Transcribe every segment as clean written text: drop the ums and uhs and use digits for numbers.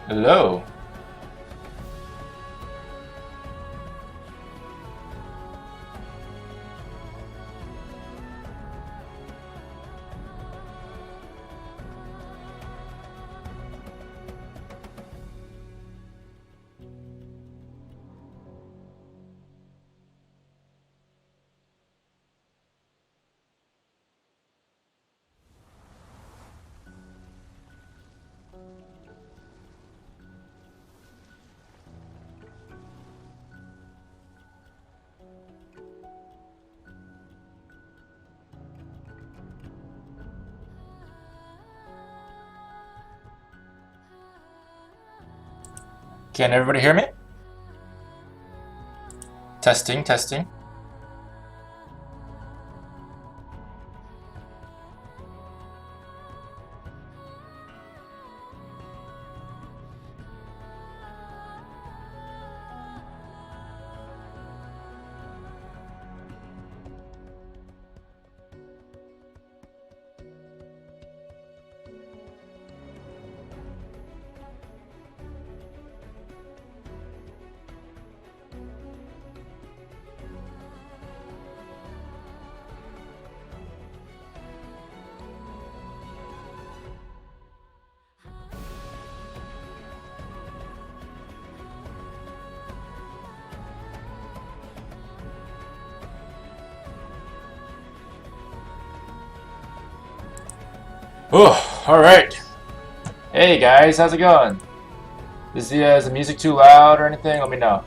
Hello. Can everybody hear me? Testing, testing. Oh, alright. Hey guys, how's it going? Is the music too loud or anything? Let me know.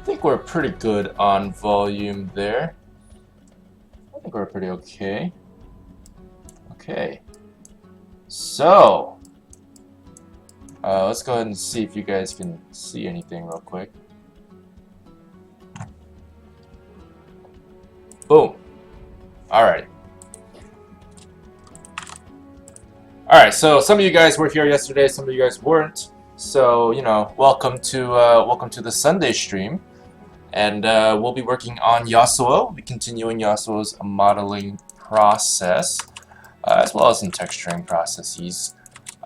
I think we're pretty good on volume there. I think we're pretty okay. Okay. So, let's go ahead and see if you guys can see anything real quick. Boom. Alright. Alright, so some of you guys were here yesterday, some of you guys weren't. So, you know, welcome to the Sunday stream. And we'll be working on Yasuo. We'll be continuing Yasuo's modeling process, as well as some texturing processes.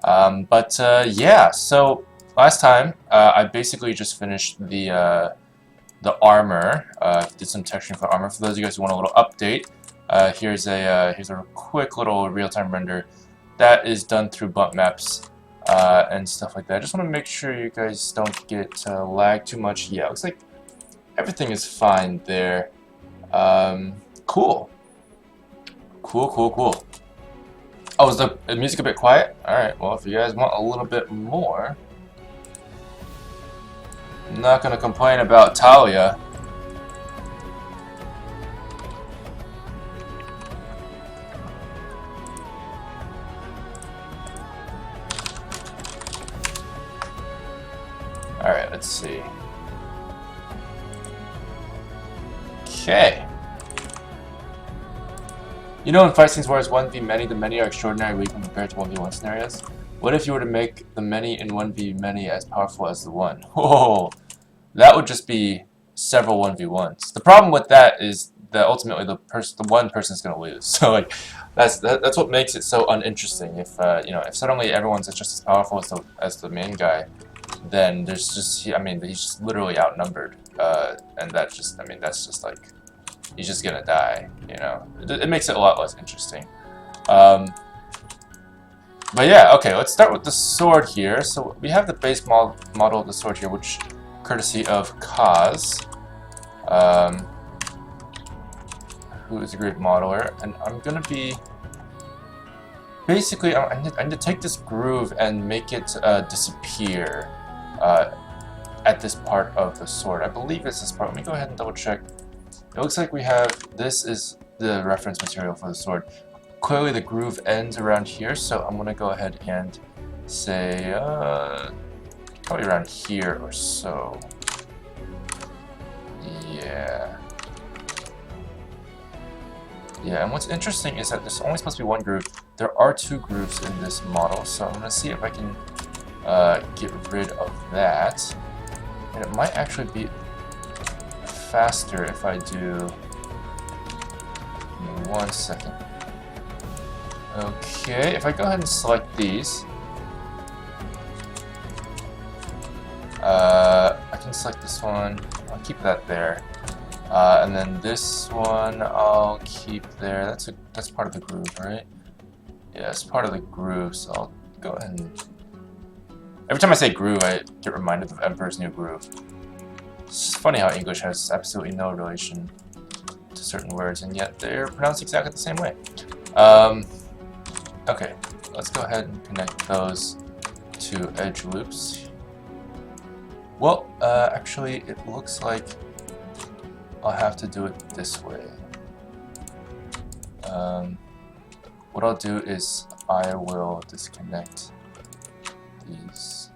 Yeah, so last time I basically just finished the armor. Did some texturing for armor. For those of you guys who want a little update, here's a quick little real-time render that is done through bump maps and stuff like that. I just want to make sure you guys don't get lag too much. Yeah, looks like everything is fine there. Cool. Cool. Oh, is the music a bit quiet? Alright, well, if you guys want a little bit more, I'm not gonna complain about Talia. Alright, let's see. Okay. You know in fight scenes where it's 1v many, the many are extraordinarily weak when compared to 1v1 scenarios? What if you were to make the many in 1v many as powerful as the one? Whoa! That would just be several 1v1s. The problem with that is that ultimately the one person is going to lose. So like, that's what makes it so uninteresting. If you know, if suddenly everyone's just as powerful as the main guy, then there's just, I mean, he's just literally outnumbered, and that's just, I mean, that's just like, he's just gonna die, you know. It makes it a lot less interesting. But yeah, okay, let's start with the sword here. So we have the base model of the sword here, which, courtesy of Kaz, who is a great modeler, and I'm gonna be basically, I need to take this groove and make it disappear at this part of the sword. I believe it's this part. Let me go ahead and double check. It looks like we have, this is the reference material for the sword. Clearly the groove ends around here, so I'm gonna go ahead and say, probably around here or so. Yeah. Yeah, and what's interesting is that there's only supposed to be one groove. There are two grooves in this model, so I'm gonna see if I can get rid of that. And it might actually be faster if I do... Give me 1 second. Okay, if I go ahead and select these, I can select this one. I'll keep that there, and then this one I'll keep there. That's part of the groove, right? Yeah, it's part of the groove. So I'll go ahead and. Every time I say groove, I get reminded of Emperor's New Groove. It's funny how English has absolutely no relation to certain words, and yet they're pronounced exactly the same way. Okay, let's go ahead and connect those to edge loops. Well, actually, it looks like I'll have to do it this way. What I'll do is I will disconnect these.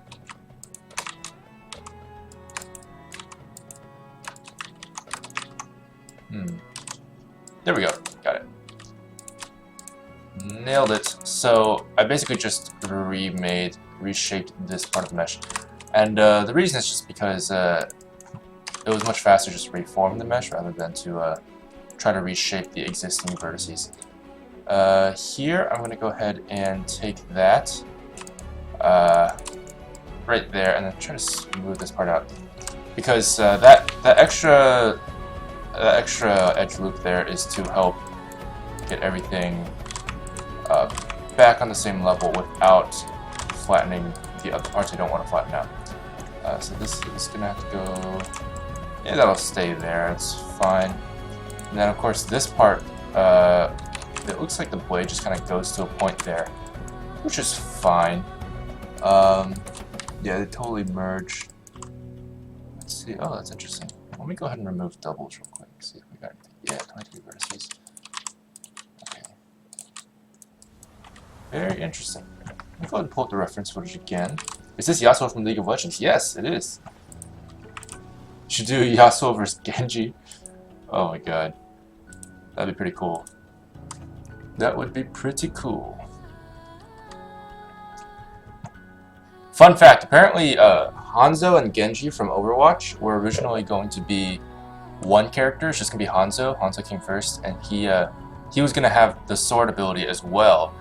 There we go. Got it. Nailed it. So I basically just reshaped this part of the mesh. And the reason is just because it was much faster just to reform the mesh rather than to try to reshape the existing vertices. Here I'm going to go ahead and take that right there and then try to smooth this part out. Because that extra edge loop there is to help get everything back on the same level without flattening the other parts I don't want to flatten out. So this is going to have to go... Yeah, that'll stay there, it's fine. And then of course this part, it looks like the blade just kind of goes to a point there, which is fine. Yeah, they totally merge. Let's see, oh that's interesting. Let me go ahead and remove doubles real quick, see if we got anything. Yeah, 23 vertices. Okay. Very interesting. Let me go ahead and pull up the reference footage again. Is this Yasuo from League of Legends? Yes, it is. You should do Yasuo versus Genji. Oh my god. That'd be pretty cool. That would be pretty cool. Fun fact, apparently Hanzo and Genji from Overwatch were originally going to be one character. It's just going to be Hanzo. Hanzo came first, and he was going to have the sword ability as well.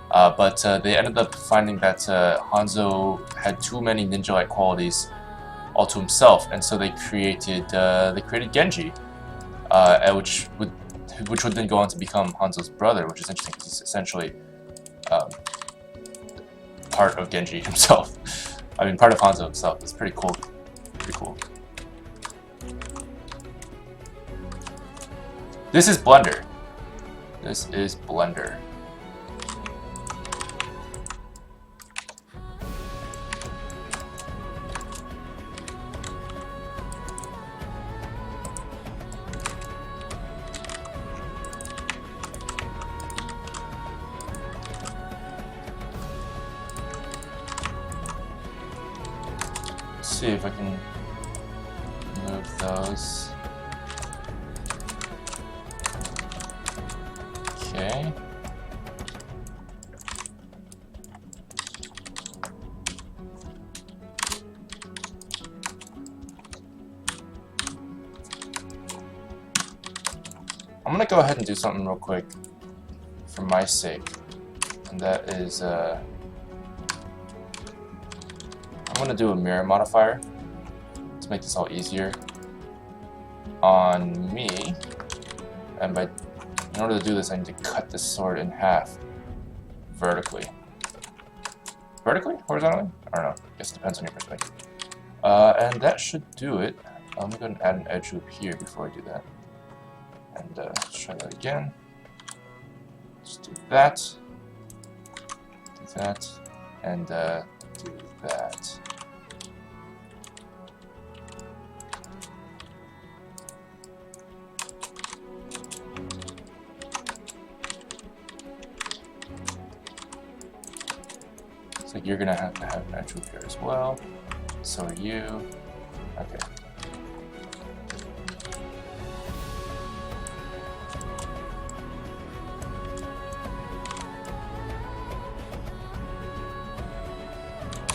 But they ended up finding that Hanzo had too many ninja-like qualities all to himself, and so they created Genji, which would then go on to become Hanzo's brother, which is interesting because he's essentially part of Genji himself. I mean, part of Hanzo himself. It's pretty cool. Pretty cool. This is Blender. This is Blender. See if I can move those. Okay. I'm gonna go ahead and do something real quick for my sake, and that is I'm going to do a mirror modifier to make this all easier on me, and in order to do this I need to cut this sword in half vertically. Vertically? Horizontally? I don't know. I guess it depends on your perspective. And that should do it. Let me go and add an edge loop here before I do that. And let's try that again. Just do that. Do that. And do that. So you're gonna have to have an edge loop here as well. So are you. Okay.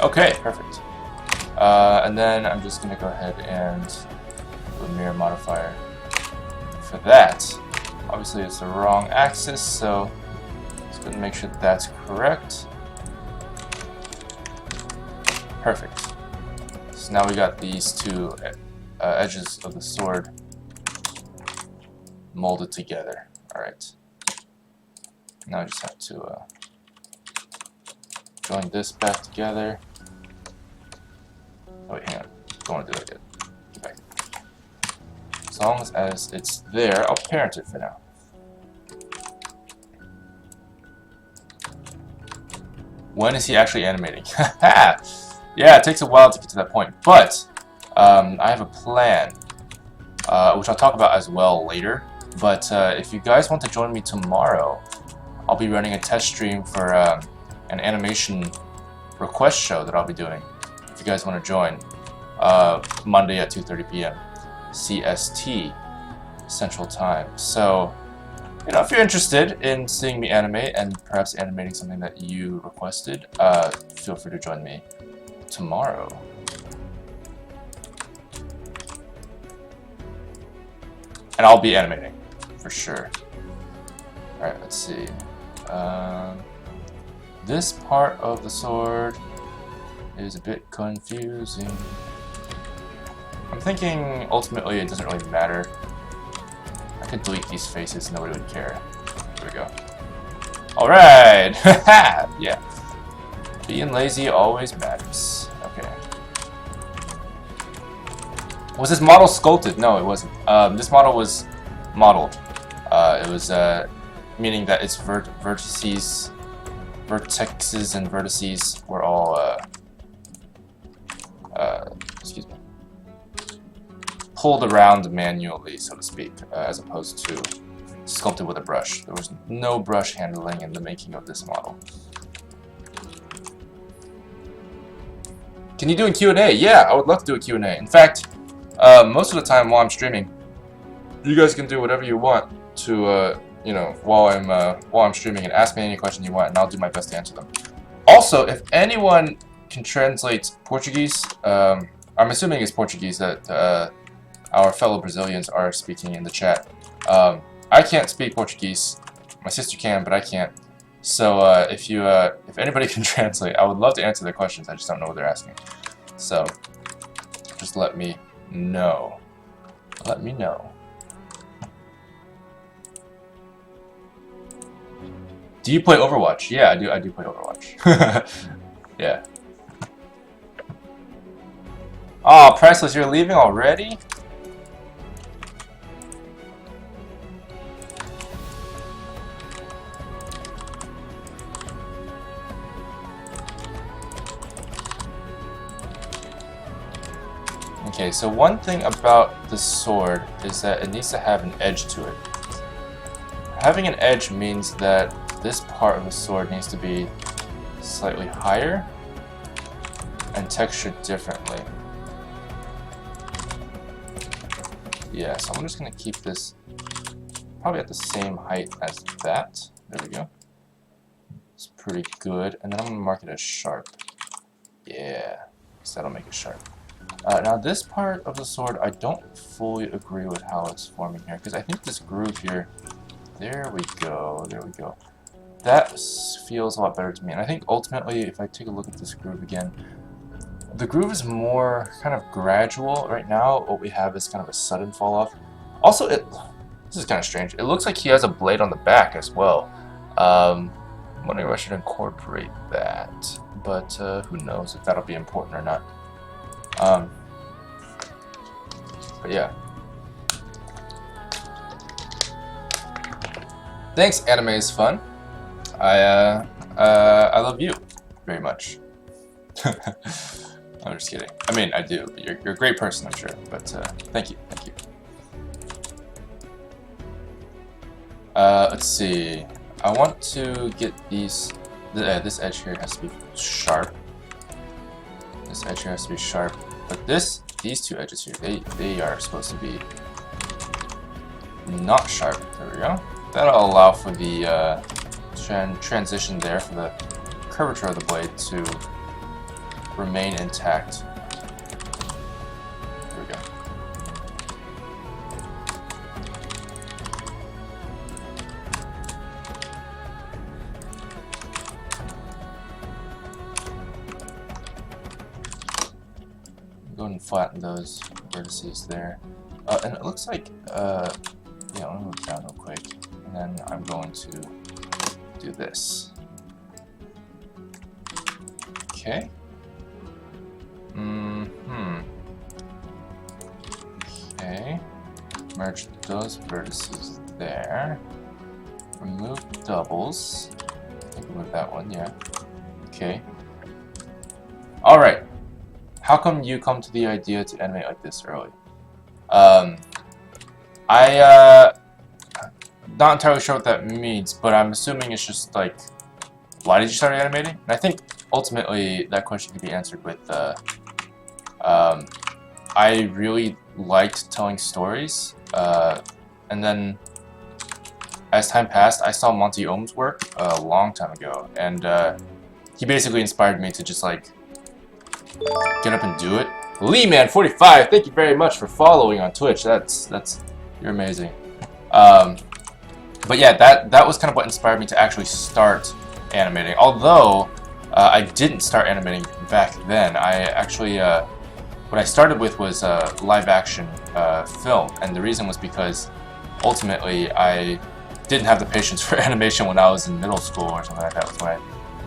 Okay, perfect. And then I'm just gonna go ahead and do a mirror modifier for that. Obviously it's the wrong axis, so Just gonna make sure that's correct. Perfect. So now we got these two edges of the sword molded together. Alright. Now I just have to join this back together. Oh wait, hang on. Don't want to do that yet. Get back. As long as it's there, I'll parent it for now. When is he actually animating? Yeah, it takes a while to get to that point, but I have a plan, which I'll talk about as well later. But if you guys want to join me tomorrow, I'll be running a test stream for an animation request show that I'll be doing. If you guys want to join, Monday at 2:30 p.m. CST Central Time. So, you know, if you're interested in seeing me animate and perhaps animating something that you requested, feel free to join me tomorrow. And I'll be animating, for sure. Alright, let's see. This part of the sword is a bit confusing. I'm thinking ultimately it doesn't really matter. I could delete these faces, nobody would care. There we go. Alright! Yeah. Being lazy always matters. Okay. Was this model sculpted? No, it wasn't. This model was modeled. It was meaning that its vertices and vertices were all excuse me, pulled around manually, so to speak, as opposed to sculpted with a brush. There was no brush handling in the making of this model. Can you do a Q&A? Yeah, I would love to do a Q&A. In fact, most of the time while I'm streaming, you guys can do whatever you want to, you know, while I'm streaming, and ask me any question you want, and I'll do my best to answer them. Also, if anyone can translate Portuguese, I'm assuming it's Portuguese that our fellow Brazilians are speaking in the chat. I can't speak Portuguese. My sister can, but I can't. So if anybody can translate, I would love to answer their questions. I just don't know what they're asking. So just let me know. Let me know. Do you play Overwatch? Yeah, I do. I do play Overwatch. Yeah. Oh, Priceless, you're leaving already? Okay, so one thing about the sword is that it needs to have an edge to it. Having an edge means that this part of the sword needs to be slightly higher and textured differently. Yeah, so I'm just going to keep this probably at the same height as that. There we go. It's pretty good. And then I'm going to mark it as sharp. Yeah, so that'll make it sharp. Now this part of the sword, I don't fully agree with how it's forming here, because I think this groove here, there we go, there we go. That feels a lot better to me, and I think ultimately, if I take a look at this groove again, the groove is more kind of gradual. Right now, what we have is kind of a sudden fall off. Also, this is kind of strange. It looks like he has a blade on the back as well. I'm wondering if I should incorporate that, but who knows if that'll be important or not. But yeah. Thanks, anime is fun. I love you very much. I'm just kidding. I mean, I do. You're a great person, I'm sure. But thank you, thank you. Let's see. I want to get these. This edge here has to be sharp. This edge here has to be sharp. But these two edges here, they are supposed to be not sharp. There we go. That'll allow for the transition there for the curvature of the blade to remain intact. There we go. and flatten those vertices there. And it looks like, yeah, let me move down real quick. And then I'm going to do this. Okay. Okay. Merge those vertices there. Remove doubles. I can remove that one, yeah. Okay. Alright. How come you come to the idea to animate like this early? Not entirely sure what that means, but I'm assuming it's just like, why did you start animating? And I think ultimately that question can be answered with, I really liked telling stories, and then as time passed, I saw Monty Ohm's work a long time ago, and he basically inspired me to just like get up and do it. LeeMan45, thank you very much for following on Twitch. You're amazing. But yeah, that was kind of what inspired me to actually start animating. Although I didn't start animating back then. I actually what I started with was live action film, and the reason was because ultimately I didn't have the patience for animation when I was in middle school or something like that. Was when I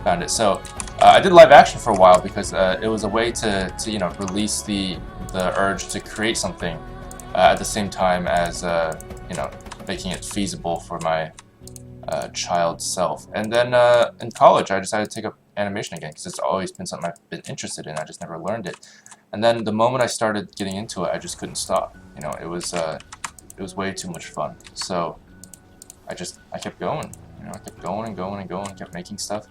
found it. So I did live action for a while because it was a way to you know, release the urge to create something at the same time as you know, making it feasible for my child self. And then in college I decided to take up animation again because it's always been something I've been interested in. I just never learned it. And then the moment I started getting into it, I just couldn't stop. You know, it was way too much fun. So I kept going. You know, I kept going and going and going, kept making stuff.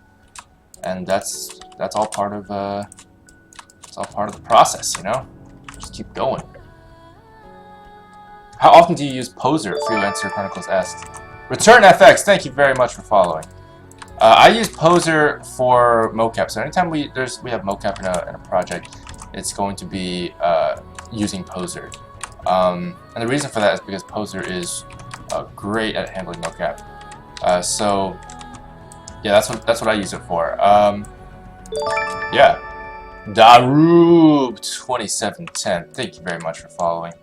And that's all part of the process, you know. Just keep going. How often do you use Poser? Freelancer Chronicles asks. Return FX, thank you very much for following. I use Poser for mocap. So anytime we have mocap in a project, it's going to be using Poser. And the reason for that is because Poser is great at handling mocap. So yeah, that's what I use it for. Yeah. Daroob2710, thank you very much for following.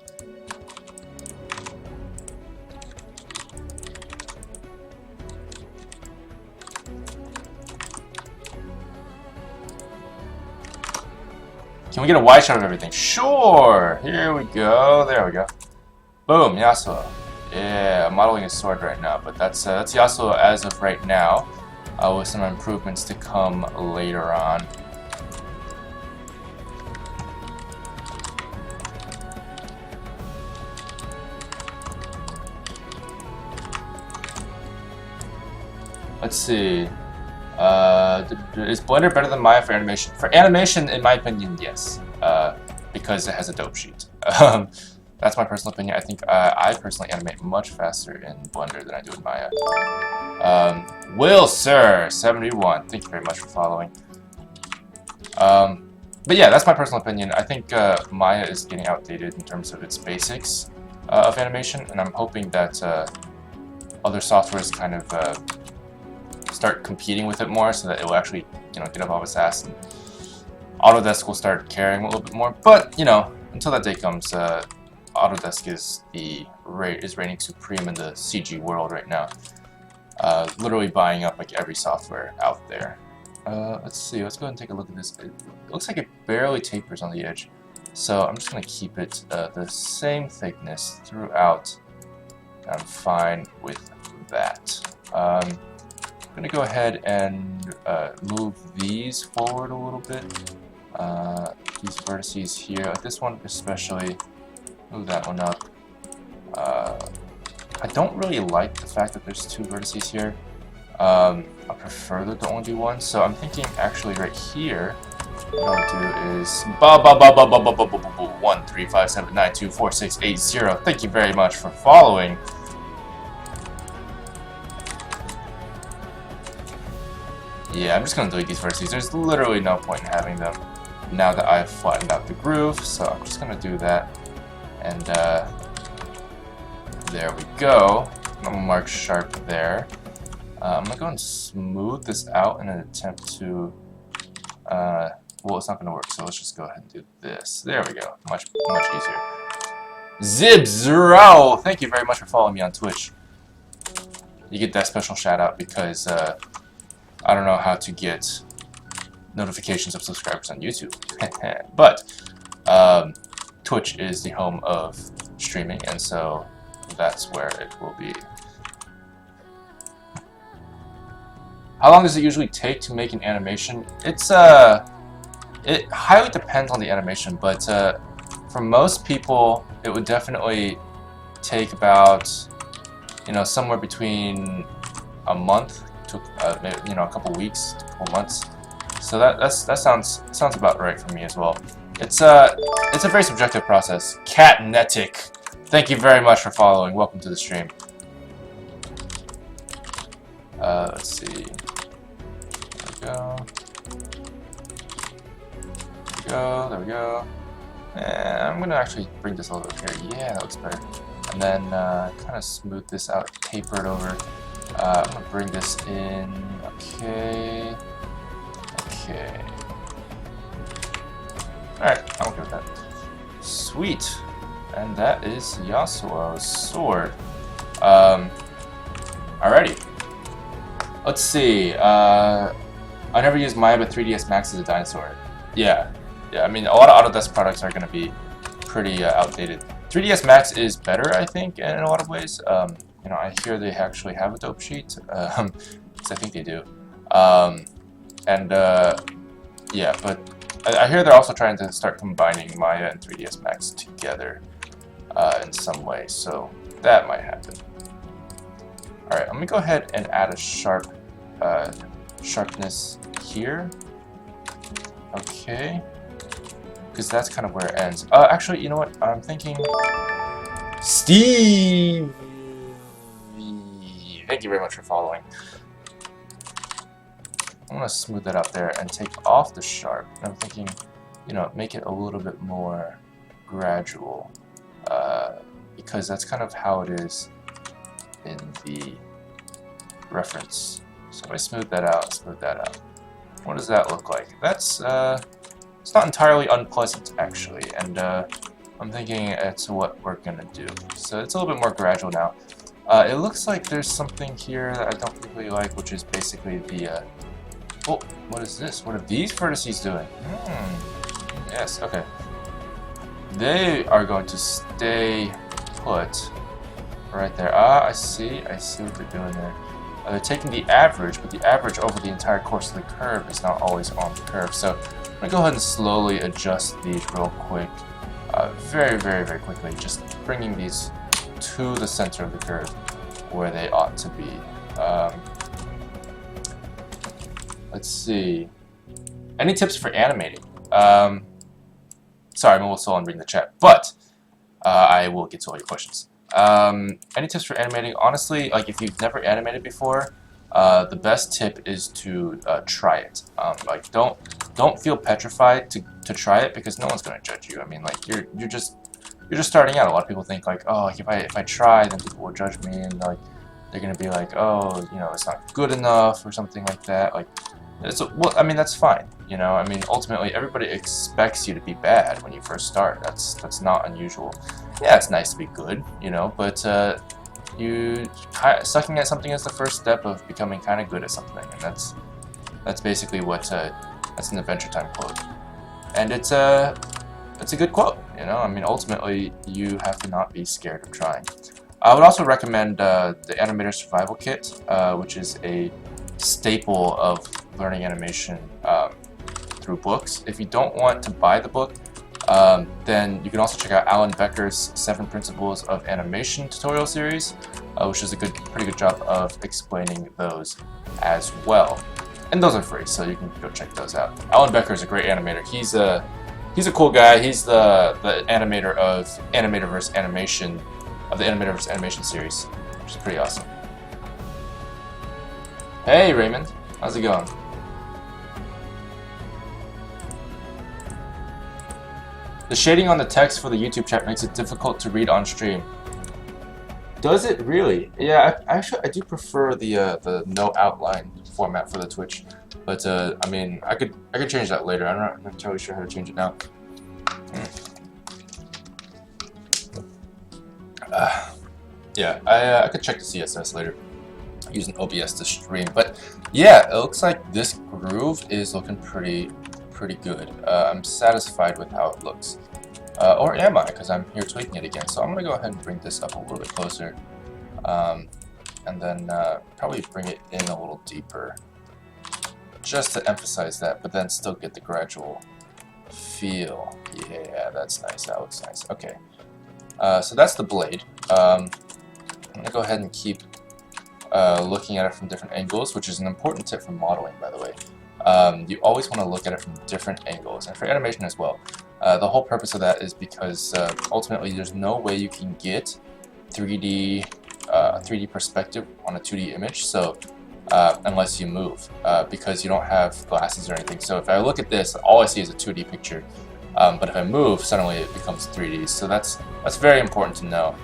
Can we get a wide shot of everything? Sure! Here we go. There we go. Boom, Yasuo. Yeah, I'm modeling a sword right now, but that's Yasuo as of right now, with some improvements to come later on. Let's see. Is Blender better than Maya for animation? For animation, in my opinion, yes. Because it has a dope sheet. That's my personal opinion. I think I personally animate much faster in Blender than I do in Maya. Will Sir 71, thank you very much for following. But yeah, that's my personal opinion. I think Maya is getting outdated in terms of its basics of animation, and I'm hoping that other softwares kind of start competing with it more, so that it will actually, you know, get up off its ass, and Autodesk will start caring a little bit more. But you know, until that day comes, Autodesk is reigning supreme in the CG world right now, literally buying up like every software out there. Let's see. Let's go ahead and take a look at this. It looks like it barely tapers on the edge, so I'm just gonna keep it the same thickness throughout. I'm fine with that. I'm gonna go ahead and move these forward a little bit. These vertices here, like this one especially, move that one up. I don't really like the fact that there's two vertices here. I prefer that there only be one, so I'm thinking actually right here, what I'll do is 135792468. Thank you very much for following. Yeah, I'm just gonna delete these vertices. There's literally no point in having them now that I've flattened out the groove, so I'm just gonna do that. And there we go. I'm gonna mark sharp there. I'm gonna go and smooth this out in an attempt to well, it's not going to work, so let's just go ahead and do this. There we go. Much easier. Zib0, thank you very much for following me on Twitch. You get that special shout out because I don't know how to get notifications of subscribers on YouTube. But Twitch is the home of streaming, and so that's where it will be. How long does it usually take to make an animation? It's it highly depends on the animation, but for most people it would definitely take about, you know, somewhere between a month to you know, a couple weeks to a couple months. So that sounds about right for me as well. It's a very subjective process. Catnetic, thank you very much for following. Welcome to the stream. Let's see. There we go. And I'm gonna actually bring this a little bit here. Yeah, that looks better. And then kind of smooth this out, taper it over. I'm gonna bring this in. Okay. Okay. Alright, I'm okay with that. Sweet. And that is Yasuo's sword. Alrighty. Let's see. I never used Maya, but 3DS Max as a dinosaur. Yeah. Yeah, I mean, a lot of Autodesk products are going to be pretty outdated. 3DS Max is better, I think, in a lot of ways. You know, I hear they actually have a dope sheet, because I think they do. Yeah, but I hear they're also trying to start combining Maya and 3DS Max together in some way, so that might happen. Alright, I'm going to go ahead and add a sharpness here. Okay. Because that's kind of where it ends. Actually, you know what? I'm thinking... Steve! Thank you very much for following. I'm going to smooth that out there and take off the sharp. And I'm thinking, you know, make it a little bit more gradual. Because that's kind of how it is in the reference. So if I smooth that out, what does that look like? That's, it's not entirely unpleasant, actually, and I'm thinking it's what we're gonna do. So it's a little bit more gradual now. It looks like there's something here that I don't particularly like, which is basically the, oh, what is this? What are these vertices doing? Yes, okay. They are going to stay put right there. Ah, I see what they're doing there. They're taking the average, but the average over the entire course of the curve is not always on the curve. So I'm going to go ahead and slowly adjust these real quick. Very, very, very quickly. Just bringing these to the center of the curve where they ought to be. Let's see. Any tips for animating? Sorry, I'm a little slow on reading the chat, but I will get to all your questions. Any tips for animating? Honestly, like if you've never animated before, the best tip is to try it. Like don't feel petrified to try it, because no one's going to judge you. I mean, like you're just starting out. A lot of people think like, oh, if I try, then people will judge me, and like they're going to be like, oh, you know, it's not good enough or something like that. Like, well, I mean, that's fine. You know, I mean, ultimately, everybody expects you to be bad when you first start. That's not unusual. Yeah, it's nice to be good, you know, but sucking at something is the first step of becoming kind of good at something, and that's basically what that's an Adventure Time quote, and it's a good quote, you know. I mean, ultimately, you have to not be scared of trying. I would also recommend the Animator Survival Kit, which is a staple of learning animation through books. If you don't want to buy the book, then you can also check out Alan Becker's 7 Principles of Animation tutorial series, which does a pretty good job of explaining those as well. And those are free, so you can go check those out. Alan Becker is a great animator. He's a cool guy. He's the animator of Animatorverse Animation, of the Animatorverse Animation series, which is pretty awesome. Hey Raymond, how's it going? The shading on the text for the YouTube chat makes it difficult to read on stream. Does it really? Yeah, I do prefer the no outline format for the Twitch. But I mean, I could change that later. I'm not entirely sure how to change it now. Yeah, I could check the CSS later using OBS to stream. But yeah, it looks like this groove is looking pretty good. I'm satisfied with how it looks. Or am I? Because I'm here tweaking it again. So I'm gonna go ahead and bring this up a little bit closer, and then probably bring it in a little deeper, just to emphasize that. But then still get the gradual feel. Yeah, that's nice. That looks nice. Okay. So that's the blade. I'm gonna go ahead and keep looking at it from different angles, which is an important tip for modeling, by the way. You always want to look at it from different angles, and for animation as well. The whole purpose of that is because ultimately there's no way you can get 3D perspective on a 2D image, so unless you move, because you don't have glasses or anything. So if I look at this, all I see is a 2D picture, but if I move, suddenly it becomes 3D. So that's very important to know.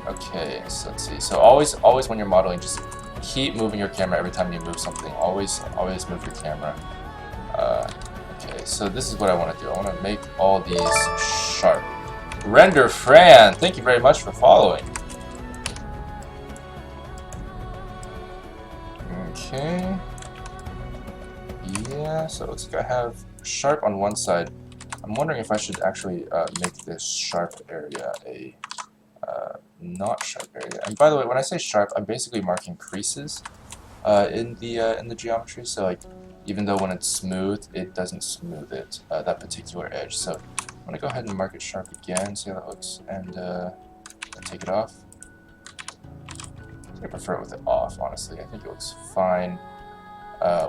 Okay, so let's see. So always when you're modeling, just keep moving your camera every time you move something. Always move your camera. Okay, so this is what I want to do. I want to make all these sharp. Render Fran, thank you very much for following. Okay. Yeah, so it looks like I have sharp on one side. I'm wondering if I should actually make this sharp area a not sharp area. And by the way, when I say sharp, I'm basically marking creases in the geometry. So like, even though when it's smooth, it doesn't smooth it, that particular edge. So I'm gonna go ahead and mark it sharp again, see how that looks, and take it off. I prefer it with it off, honestly. I think it looks fine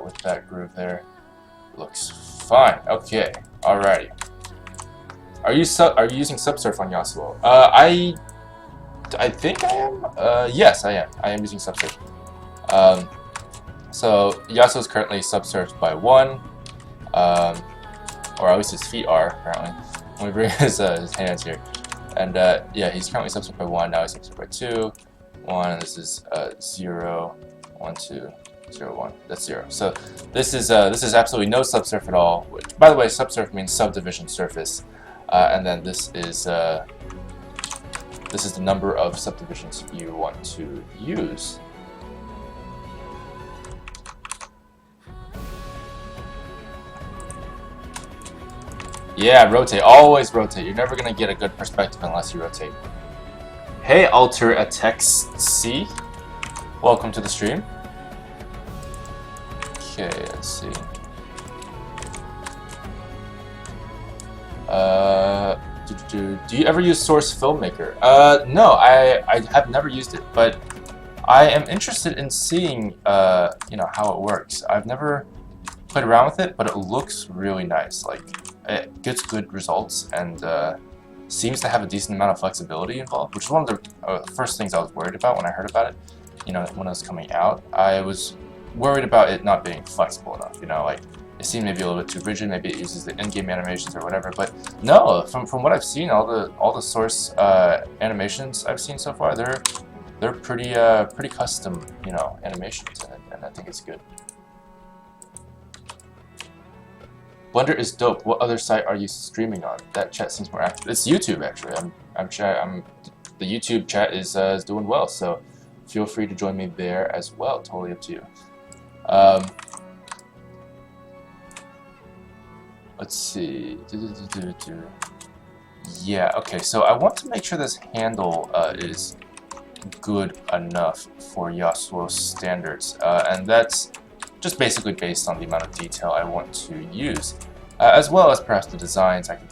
with that groove there. Looks fine. Okay, alrighty. Are you using Subsurf on Yasuo? I think I am. Yes, I am. I am using Subsurf. So Yasuo is currently subsurfed by 1, or at least his feet are apparently. Let me bring his hands here, and yeah, he's currently subsurfed by 1. Now he's subsurfed by 2, 1, and this is 0, 1, 2, 0, 1. That's 0. So this is absolutely no subsurf at all. Which, by the way, subsurf means subdivision surface, and then this is the number of subdivisions you want to use. Yeah, rotate. Always rotate. You're never going to get a good perspective unless you rotate. Hey, Alter a Text C. Welcome to the stream. Okay, let's see. Do you ever use Source Filmmaker? No, I have never used it, but I am interested in seeing you know, how it works. I've never played around with it, but it looks really nice. Like, it gets good results and seems to have a decent amount of flexibility involved, which is one of the first things I was worried about when I heard about it. You know, when it was coming out, I was worried about it not being flexible enough. You know, like, it seemed maybe a little bit too rigid. Maybe it uses the in-game animations or whatever. But no, from what I've seen, all the source animations I've seen so far, they're pretty custom, you know, animations, and I think it's good. Blender is dope. What other site are you streaming on? That chat seems more active. It's YouTube, actually. The YouTube chat is doing well, so feel free to join me there as well. Totally up to you. Let's see. Yeah, okay, so I want to make sure this handle is good enough for Yasuo standards, and that's just basically based on the amount of detail I want to use, as well as perhaps the designs. I can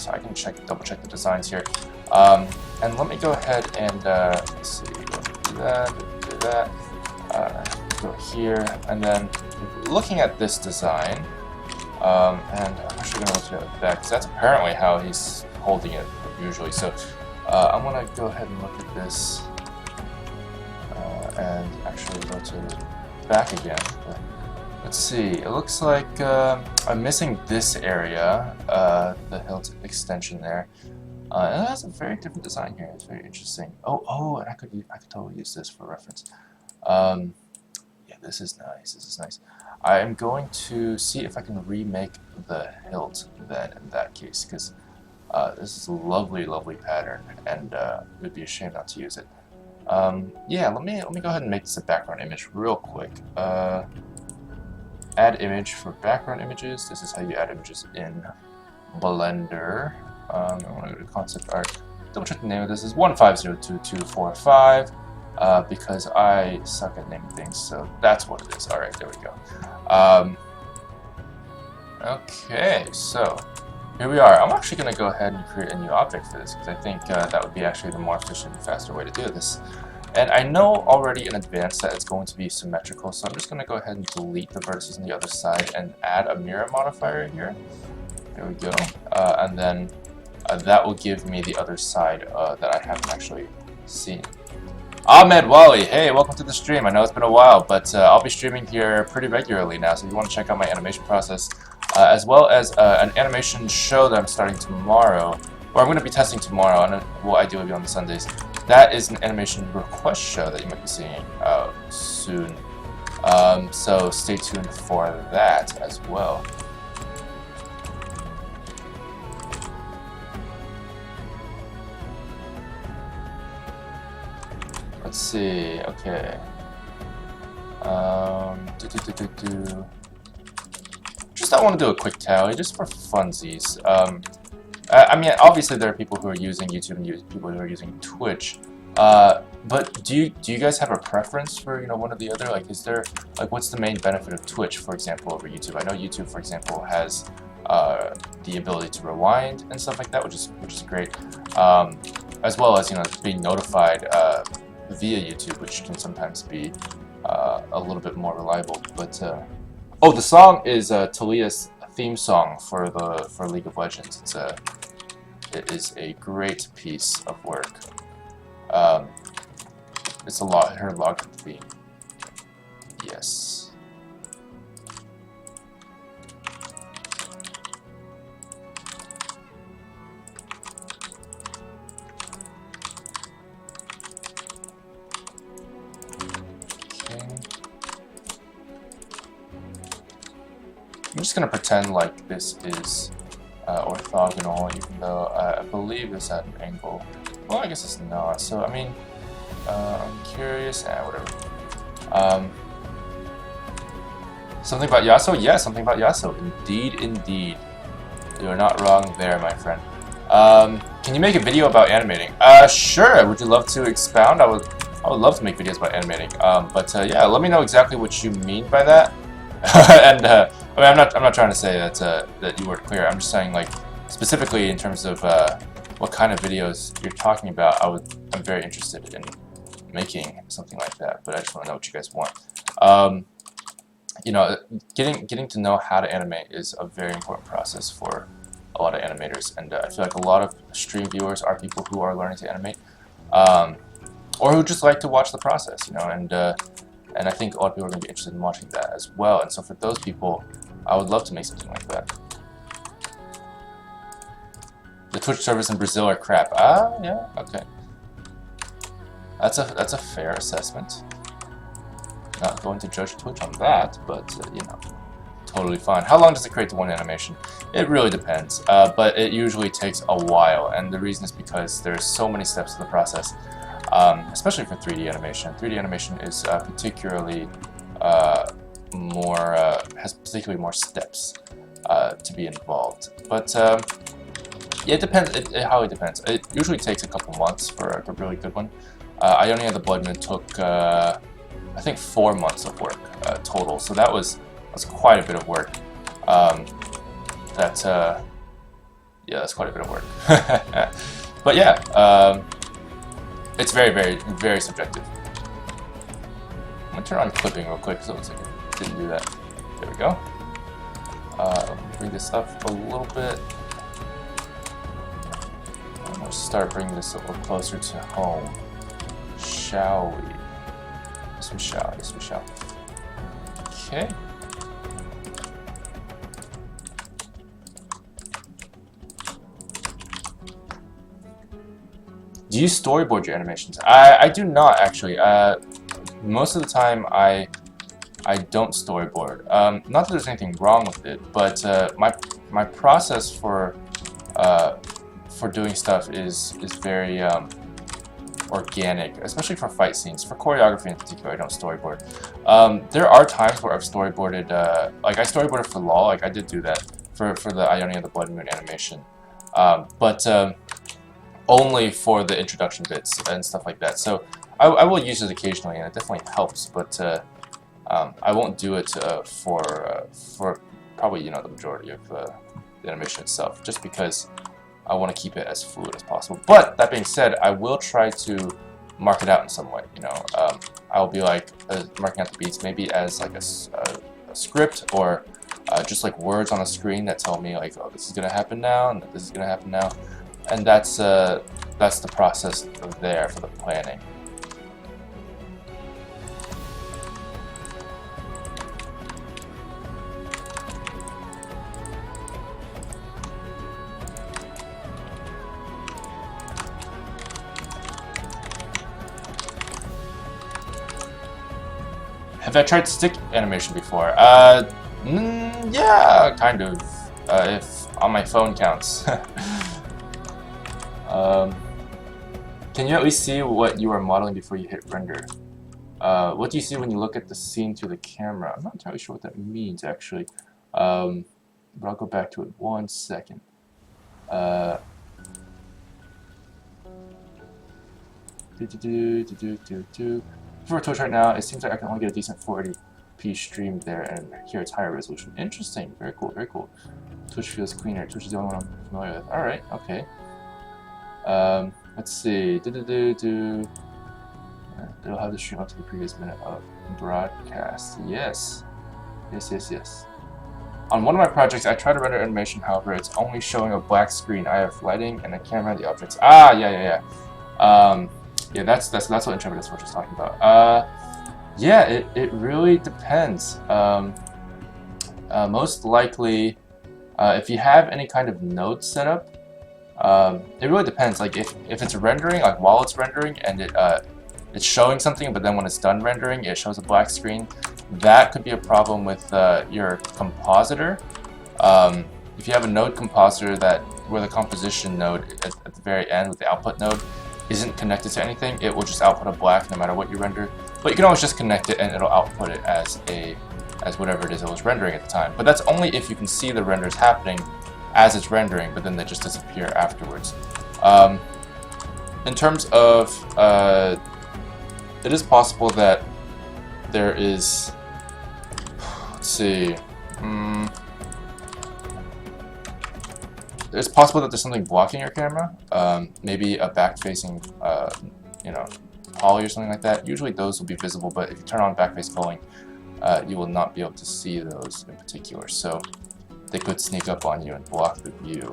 double check the designs here, and let me go ahead and let's see, do that, go here, and then looking at this design, and I'm actually going to look at that because that's apparently how he's holding it usually. So I'm going to go ahead and look at this and actually rotate it back again. But let's see, it looks like I'm missing this area, the hilt extension there. And it has a very different design here. It's very interesting. Oh, and I could totally use this for reference. Yeah, this is nice. This is nice. I am going to see if I can remake the hilt then in that case, because this is a lovely, lovely pattern, and it would be a shame not to use it. Yeah, let me go ahead and make this a background image real quick. Add image for background images. This is how you add images in Blender. I want to go to concept art. Double check the name of this is 15022245 because I suck at naming things, so that's what it is. All right, there we go. Okay, so here we are. I'm actually going to go ahead and create a new object for this because I think that would be actually the more efficient and faster way to do this. And I know already in advance that it's going to be symmetrical, so I'm just going to go ahead and delete the vertices on the other side and add a mirror modifier here. There we go. And then that will give me the other side that I haven't actually seen. Ahmed Wally, hey, welcome to the stream. I know it's been a while, but I'll be streaming here pretty regularly now, so if you want to check out my animation process, as well as an animation show that I'm starting tomorrow, or I'm going to be testing tomorrow, and will ideally be on the Sundays. That is an animation request show that you might be seeing soon. So stay tuned for that as well. Let's see, okay. Just I want to do a quick tally, just for funsies. I mean, obviously there are people who are using YouTube and people who are using Twitch. But do you guys have a preference for, you know, one or the other? Like, is there, like, what's the main benefit of Twitch, for example, over YouTube? I know YouTube, for example, has the ability to rewind and stuff like that, which is great. As well as, you know, being notified via YouTube, which can sometimes be a little bit more reliable. But oh, the song is Talia's theme song for League of Legends. It is a great piece of work. It's her login theme. Yes. I'm just gonna pretend like this is orthogonal, even though I believe it's at an angle. Well, I guess it's not. So I mean, I'm curious. Whatever. Something about Yasuo? Yeah, something about Yasuo. Indeed, indeed. You are not wrong there, my friend. Can you make a video about animating? Sure. Would you love to expound? I would love to make videos about animating. But yeah, let me know exactly what you mean by that. And I mean, I'm not trying to say that you weren't clear. I'm just saying, like, specifically in terms of what kind of videos you're talking about. I'm very interested in making something like that, but I just want to know what you guys want. You know, getting to know how to animate is a very important process for a lot of animators, and I feel like a lot of stream viewers are people who are learning to animate, or who just like to watch the process, you know, and I think a lot of people are going to be interested in watching that as well. And so for those people, I would love to make something like that. The Twitch servers in Brazil are crap. Ah, yeah, okay. That's a fair assessment. Not going to judge Twitch on that, but you know, totally fine. How long does it create one animation? It really depends, but it usually takes a while, and the reason is because there's so many steps to the process. Especially for 3D animation. 3D animation is particularly has particularly more steps to be involved. But yeah, it depends. It highly depends. It usually takes a couple months for a really good one. Ionia the Blood Moon took I think 4 months of work total. So that was quite a bit of work. Yeah, that's quite a bit of work. But yeah. It's very, very, very subjective. I'm gonna turn on clipping real quick, so it looks like it didn't do that. There we go. Bring this up a little bit. I'm gonna start bringing this a little closer to home. Shall we? Yes, we shall. Yes, we shall. Okay. Do you storyboard your animations? I do not, actually. Most of the time I I don't storyboard. Not that there's anything wrong with it, but my process for doing stuff is very organic, especially for fight scenes. For choreography in particular, I don't storyboard. There are times where I've storyboarded, like I storyboarded for LOL, like I did do that for the Ionia the Blood Moon animation, but only for the introduction bits and stuff like that. So I will use it occasionally, and it definitely helps, but I won't do it for probably, you know, the majority of the animation itself, just because I want to keep it as fluid as possible. But that being said, I will try to mark it out in some way. You know, I'll be like marking out the beats maybe as like a script, or just like words on a screen that tell me like, oh, this is gonna happen now, and this is gonna happen now, and that's the process there for the planning. Have I tried stick animation before? Yeah, kind of. If on my phone counts. Can you at least see what you are modeling before you hit render? What do you see when you look at the scene through the camera? I'm not entirely sure what that means, actually. But I'll go back to it 1 second. For Twitch right now, it seems like I can only get a decent 480p stream there, and here it's higher resolution. Interesting. Very cool. Very cool. Twitch feels cleaner. Twitch is the only one I'm familiar with. All right. Okay. Let's see. It'll have the stream up to the previous minute of broadcast. Yes. Yes. On one of my projects, I try to render animation. However, it's only showing a black screen. I have lighting and a camera and the objects. Ah, yeah. Yeah, that's what Intrepid is just talking about. Yeah, it really depends. Most likely, if you have any kind of node set up, it really depends. Like if it's rendering, like while it's rendering and it's showing something, but then when it's done rendering, it shows a black screen. That could be a problem with your compositor. If you have a node compositor where the composition node at the very end with the output node isn't connected to anything, it will just output a black no matter what you render. But you can always just connect it and it'll output it as whatever it is it was rendering at the time. But that's only if you can see the renders happening as it's rendering, but then they just disappear afterwards. In terms of, it is possible that there is, let's see, it's possible that there's something blocking your camera, maybe a back-facing, you know, poly or something like that. Usually those will be visible, but if you turn on back-face culling, you will not be able to see those in particular. So they could sneak up on you and block the view.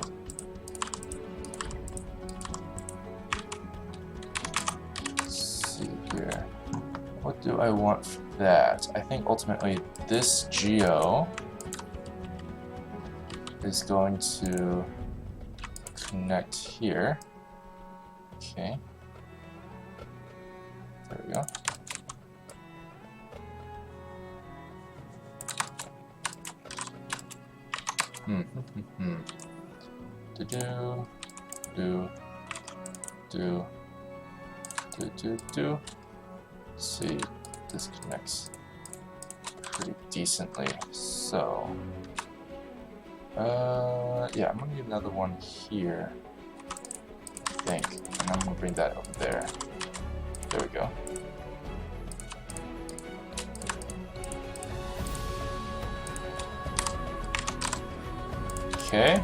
Let's see here. What do I want for that? I think ultimately this geo is going to connect here. Okay. There we go. Let's see, this connects pretty decently. So, yeah, I'm gonna need another one here, I think, and I'm gonna bring that over there. There we go. Okay.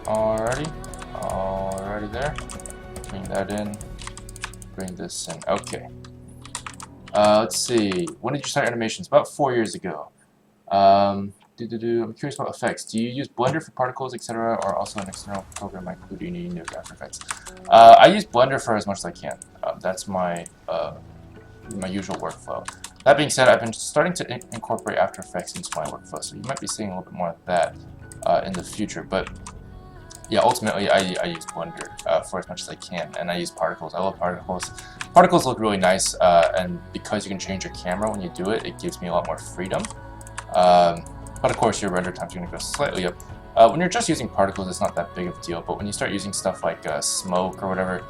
Alrighty there. Bring that in. Bring this in. Okay. Let's see. When did you start animations? About 4 years ago. I'm curious about effects. Do you use Blender for particles, etc., or also an external program including After Effects? I use Blender for as much as I can. That's my my usual workflow. That being said, I've been starting to incorporate After Effects into my workflow, so you might be seeing a little bit more of that in the future. But yeah, ultimately, I use Blender for as much as I can, and I use particles. I love particles. Particles look really nice, and because you can change your camera when you do it, it gives me a lot more freedom. But of course, your render times are going to go slightly up. When you're just using particles, it's not that big of a deal, but when you start using stuff like smoke or whatever,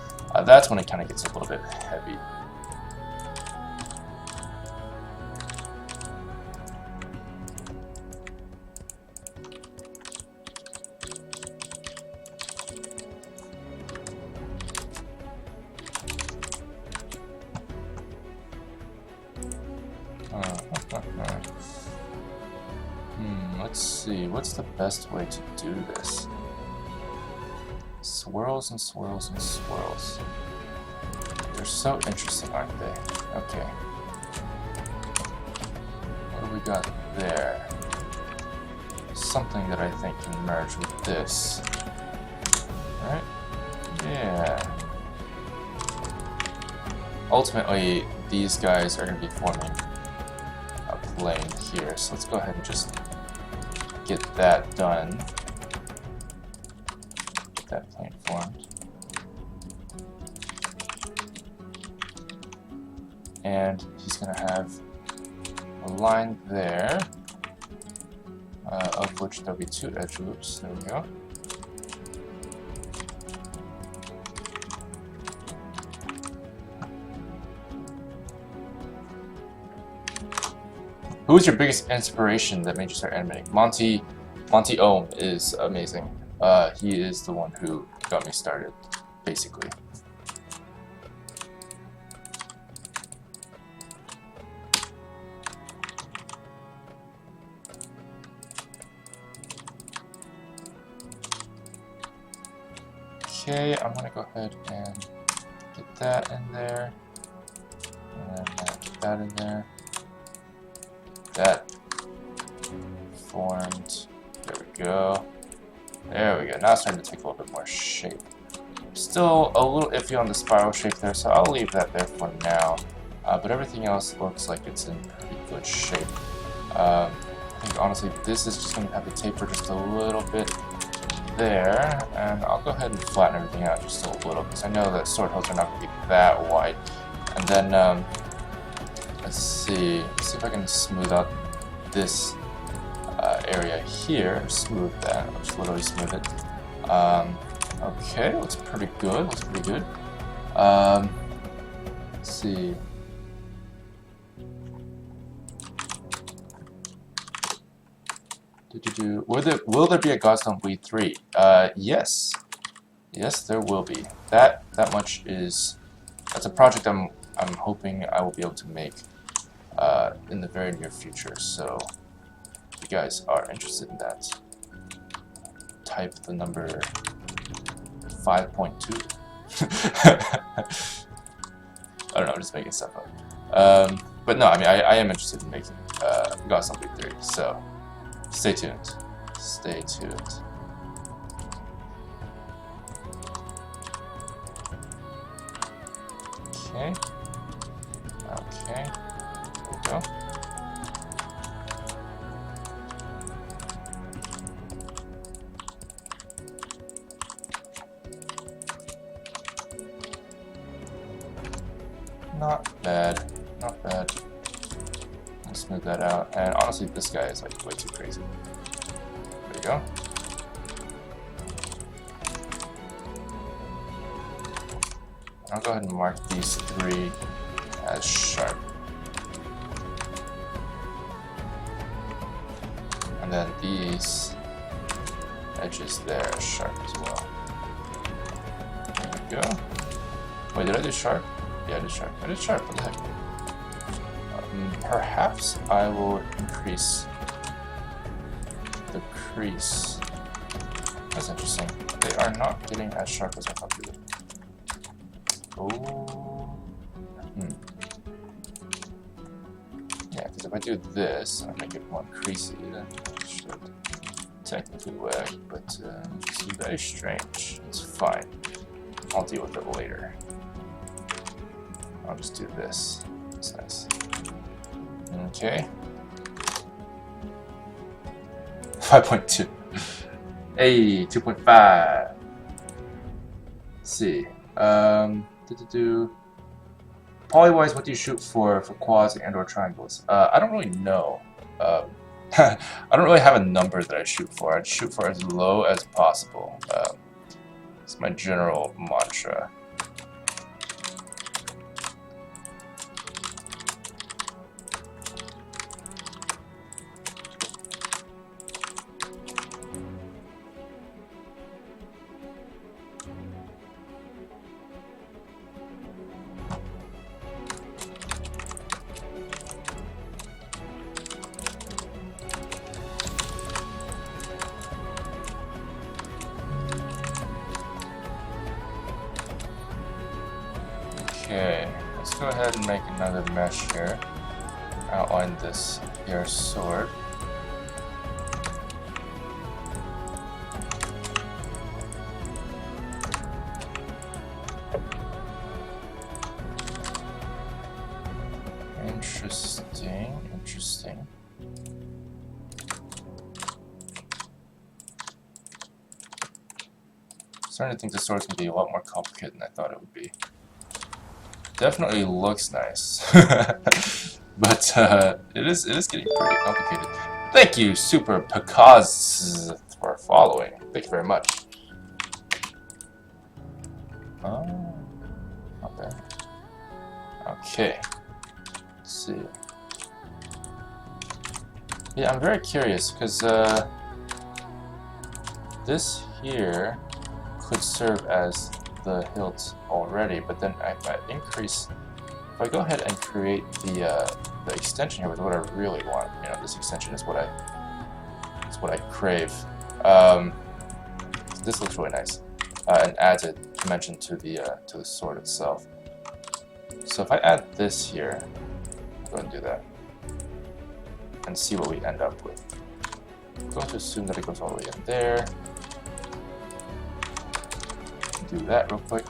that's when it kind of gets a little bit heavy. Let's see, what's the best way to do this? Swirls and swirls and swirls. They're so interesting, aren't they? Okay. What do we got there? Something that I think can merge with this. Alright? Yeah. Ultimately, these guys are going to be forming a plane here, so let's go ahead and just get that done. Get that plane formed. And he's going to have a line there, of which there'll be 2 edge loops. There we go. Who was your biggest inspiration that made you start animating? Monty Ohm is amazing. He is the one who got me started, basically. Okay, I'm gonna go ahead and get that in there, and then get that in there. That formed. There we go. There we go. Now it's starting to take a little bit more shape. Still a little iffy on the spiral shape there, so I'll leave that there for now. But everything else looks like it's in pretty good shape. I think honestly this is just going to have to taper just a little bit there, and I'll go ahead and flatten everything out just a little because I know that sword hills are not going to be that wide. And then let's see if I can smooth out this area here. Smooth that. I'll just literally smooth it. Okay, looks pretty good. Looks pretty good. Let's see. Will there be a Godstone Bleed 3? Yes. Yes, there will be. That much is. That's a project I'm hoping I will be able to make in the very near future. So, if you guys are interested in that, type the number 5.2. I don't know, I'm just making stuff up. But no, I mean, I am interested in making Godstone Bleed 3. So, stay tuned. Stay tuned. Okay. Okay. There we go. Not bad. Not bad. Let's smooth that out. And honestly, this guy is like way too crazy. There we go. I'll go ahead and mark these 3 as sharp. And then these edges there are sharp as well. There we go. Wait, did I do sharp? Yeah, I did sharp. I did sharp. What the heck? Perhaps I will increase the crease. That's interesting. They are not getting as sharp as I thought they would. Oh. Yeah, because if I do this and I make it more creasy, then it should technically work, but it's very strange. It's fine. I'll deal with it later. I'll just do this. That's nice. Okay. 5.2. Hey, 2.5. Let's see. Polywise, what do you shoot for quads and or triangles? I don't really know. I don't really have a number that I shoot for. I'd shoot for as low as possible. It's my general mantra. Okay, let's go ahead and make another mesh here. Outline this here sword. Interesting. Starting to think the sword's gonna be a lot more complicated than I thought it would be. Definitely looks nice, but it is getting pretty complicated. Thank you, Super Pekaz, for following. Thank you very much. Oh, not bad. Okay, let's see. Yeah, I'm very curious because this here could serve as the hilt already, but then if I go ahead and create the extension here with what I really want, you know, this extension is what I crave. This looks really nice, and adds a dimension to the sword itself. So if I add this here, I'll go ahead and do that, and see what we end up with. I'm going to assume that it goes all the way in there. Do that real quick.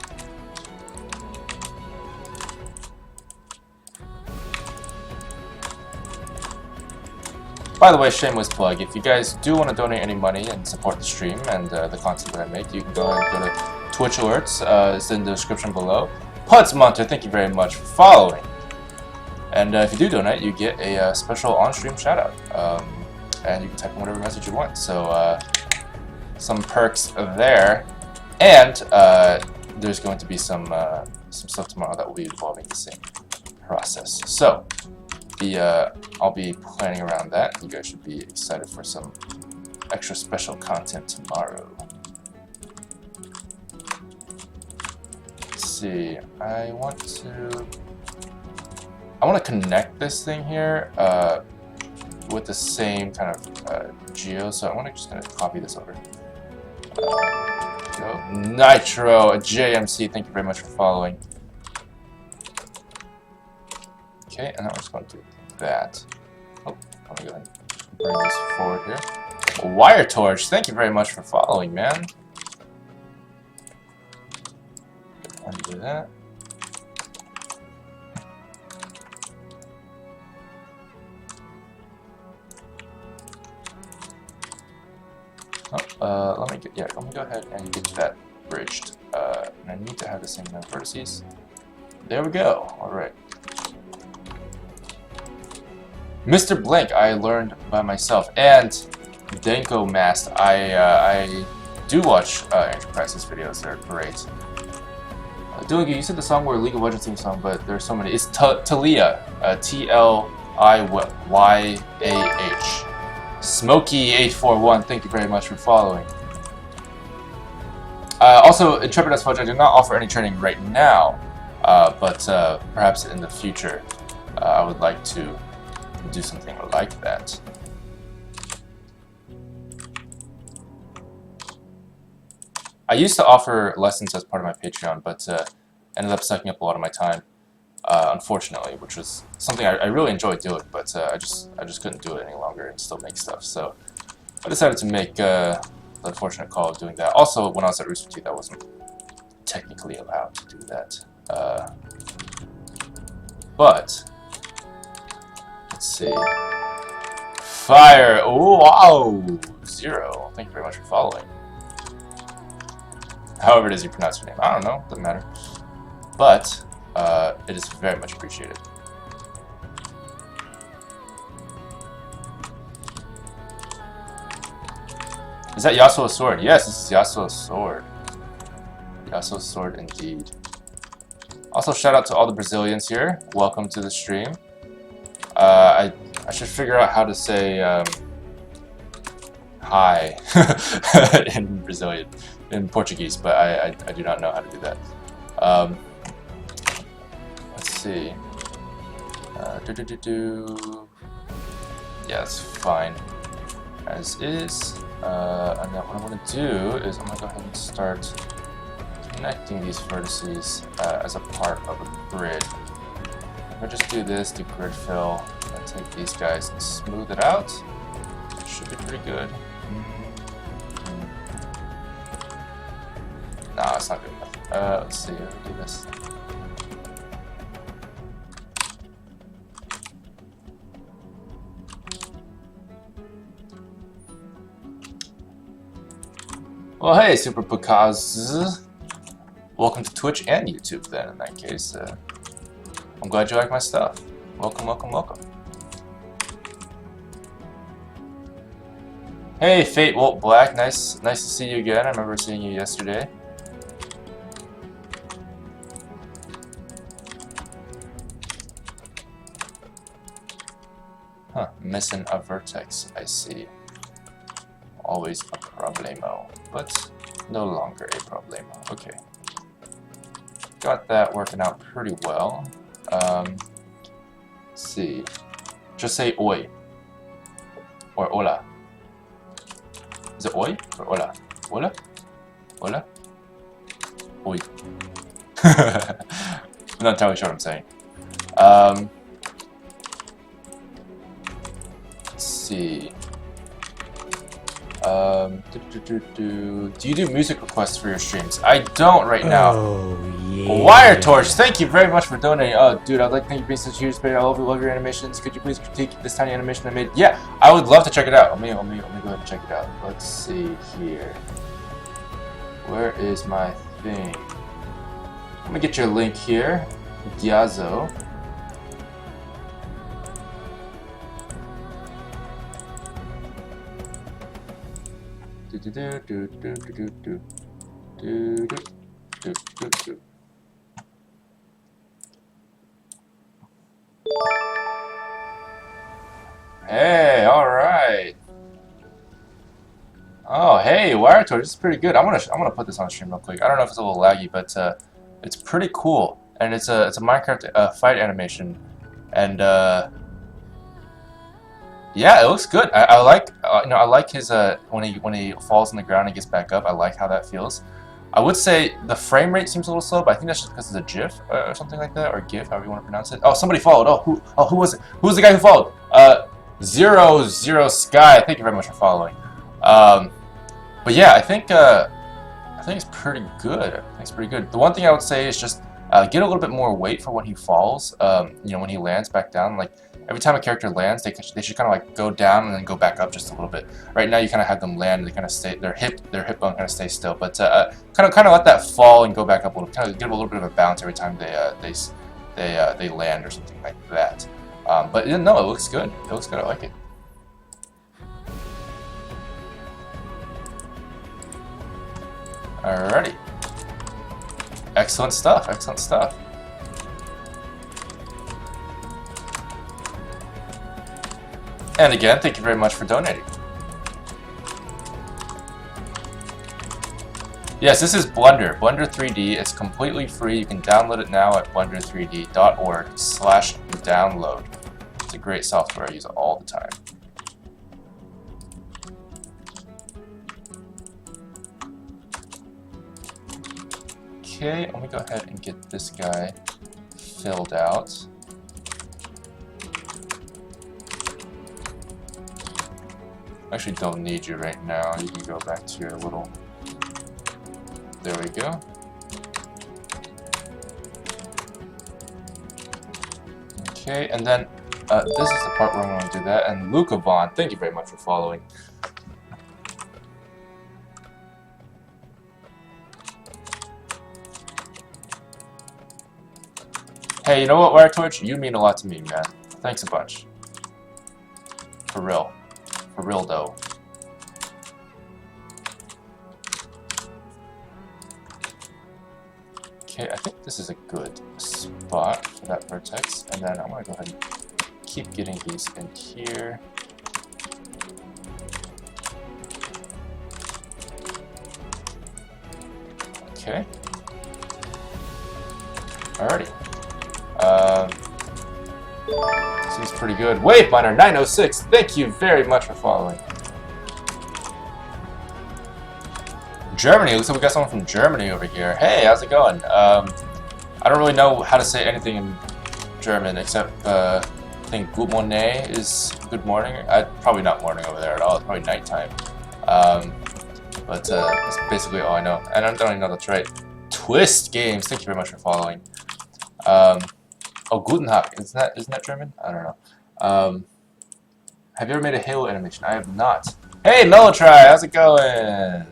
By the way, shameless plug, if you guys do want to donate any money and support the stream and the content that I make, you can go ahead and go to Twitch alerts. It's in the description below. Puds Monter, thank you very much for following. And if you do donate, you get a special on-stream shout-out. And you can type in whatever message you want. So some perks there. And there's going to be some stuff tomorrow that will be involving the same process. So I'll be planning around that. You guys should be excited for some extra special content tomorrow. Let's see. I want to connect this thing here with the same kind of geo. So I'm just gonna copy this over. Go. Nitro, JMC, thank you very much for following. Okay, and now we're just going to do that. Oh, let me go ahead and bring this forward here. Wire Torch, thank you very much for following, man. Undo that. Let me go ahead and get that bridged. And I need to have the same amount of vertices. There we go. All right. Mr. Blink, I learned by myself, and Denko Mast. I do watch Andrew Price's videos. They're great. Doing you said the song were League of Legends theme song, but there's so many. It's Talia, T-L-I-Y-A-H. Smokey841, thank you very much for following. Also, Intrepid as Fudge, I do not offer any training right now, but perhaps in the future, I would like to do something like that. I used to offer lessons as part of my Patreon, but ended up sucking up a lot of my time, unfortunately, which was something I really enjoyed doing, but I just couldn't do it any longer and still make stuff. So I decided to make the unfortunate call of doing that. Also, when I was at Rooster Teeth, I wasn't technically allowed to do that. But Let's see. Fire. Oh, wow. 0. Thank you very much for following. However it is you pronounce your name. I don't know. Doesn't matter. But it is very much appreciated. Is that Yasuo's sword? Yes, this is Yasuo's sword. Yasuo's sword indeed. Also, shout out to all the Brazilians here. Welcome to the stream. I should figure out how to say hi in Brazilian, in Portuguese, but I do not know how to do that. Let's see. Yeah, it's fine as is. And then what I'm going to do is I'm going to go ahead and start connecting these vertices as a part of a grid. I'll just do this, do grid fill, and take these guys and smooth it out. Should be pretty good. Nah, it's not good enough. Let's see, how do this. Well, hey, Super Pukaz. Welcome to Twitch and YouTube, then, in that case. I'm glad you like my stuff. Welcome, welcome, welcome. Hey, Fate Walt Black. Nice to see you again. I remember seeing you yesterday. Huh, missing a vertex, I see. Always a problemo, but no longer a problemo. Okay. Got that working out pretty well. Let's see. Just say oi. Or hola. Is it oi or hola? Hola? Hola? Oi. I'm not entirely sure what I'm saying. Let's see. Do you do music requests for your streams? I don't right now. Oh, yeah. Wire Torch, thank you very much for donating. Oh, dude, I'd like to thank you for being such a huge supporter. I love your animations. Could you please critique this tiny animation I made? Yeah, I would love to check it out. Let me go ahead and check it out. Let's see here. Where is my thing? Let me get your link here. Yasuo. Hey, all right. Oh, hey, Wire Torch, this is pretty good. I'm gonna put this on stream real quick. I don't know if it's a little laggy, but it's pretty cool, and it's a Minecraft fight animation, and yeah, it looks good. I like I like his when he falls on the ground and gets back up. I like how that feels. I would say the frame rate seems a little slow, but I think that's just because it's a GIF or something like that, or GIF, however you want to pronounce it. Oh, somebody followed. Who was it? Who was the guy who followed? Zero Sky. Thank you very much for following. But yeah, I think it's pretty good. I think it's pretty good. The one thing I would say is just get a little bit more weight for when he falls. You know, when he lands back down, like. Every time a character lands, they should kind of like go down and then go back up just a little bit. Right now, you kind of have them land, and they kind of stay, their hip bone kind of stays still. But kind of let that fall and go back up a little, kind of give a little bit of a bounce every time they land or something like that. But no, it looks good. It looks good. I like it. Alrighty. Excellent stuff. Excellent stuff. And again, thank you very much for donating. Yes, this is Blender. Blender 3D. It's completely free. You can download it now at blender3d.org/download. It's a great software. I use it all the time. Okay, let me go ahead and get this guy filled out. Actually don't need you right now. You can go back to your little... There we go. Okay, and then This is the part where I'm going to do that. And Luca Vaughn, thank you very much for following. Hey, you know what, Wire Torch? You mean a lot to me, man. Thanks a bunch. For real. For real, though. Okay, I think this is a good spot for that vertex. And then I'm going to go ahead and keep getting these in here. Okay. Alrighty. Seems pretty good. Wave Miner 906, thank you very much for following. Germany, looks like we got someone from Germany over here. Hey, how's it going? I don't really know how to say anything in German except I think Good morning is good morning. Probably not morning over there at all. It's probably nighttime. But that's basically all I know. And I don't even know that's right. Twist Games, thank you very much for following. Oh, Guten Tag, isn't that German? I don't know. Have you ever made a Halo animation? I have not. Hey, Mellotry, how's it going?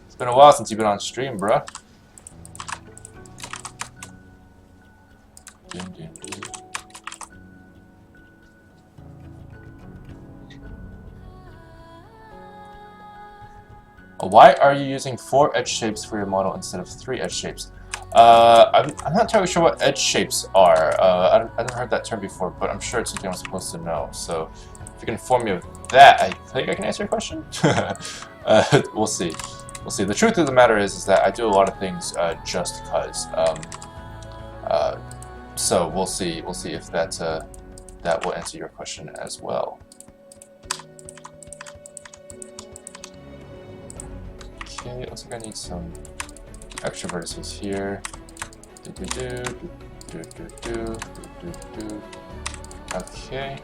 It's been a while since you've been on stream, bruh. Why are you using 4 edge shapes for your model instead of 3 edge shapes? I'm not entirely sure what edge shapes are. I've never heard that term before, but I'm sure it's something I'm supposed to know. So if you can inform me of that, I think I can answer your question. We'll see. We'll see. The truth of the matter is that I do a lot of things just cause. So we'll see. We'll see if that will answer your question as well. Okay, looks like I need some extra vertices here. Okay.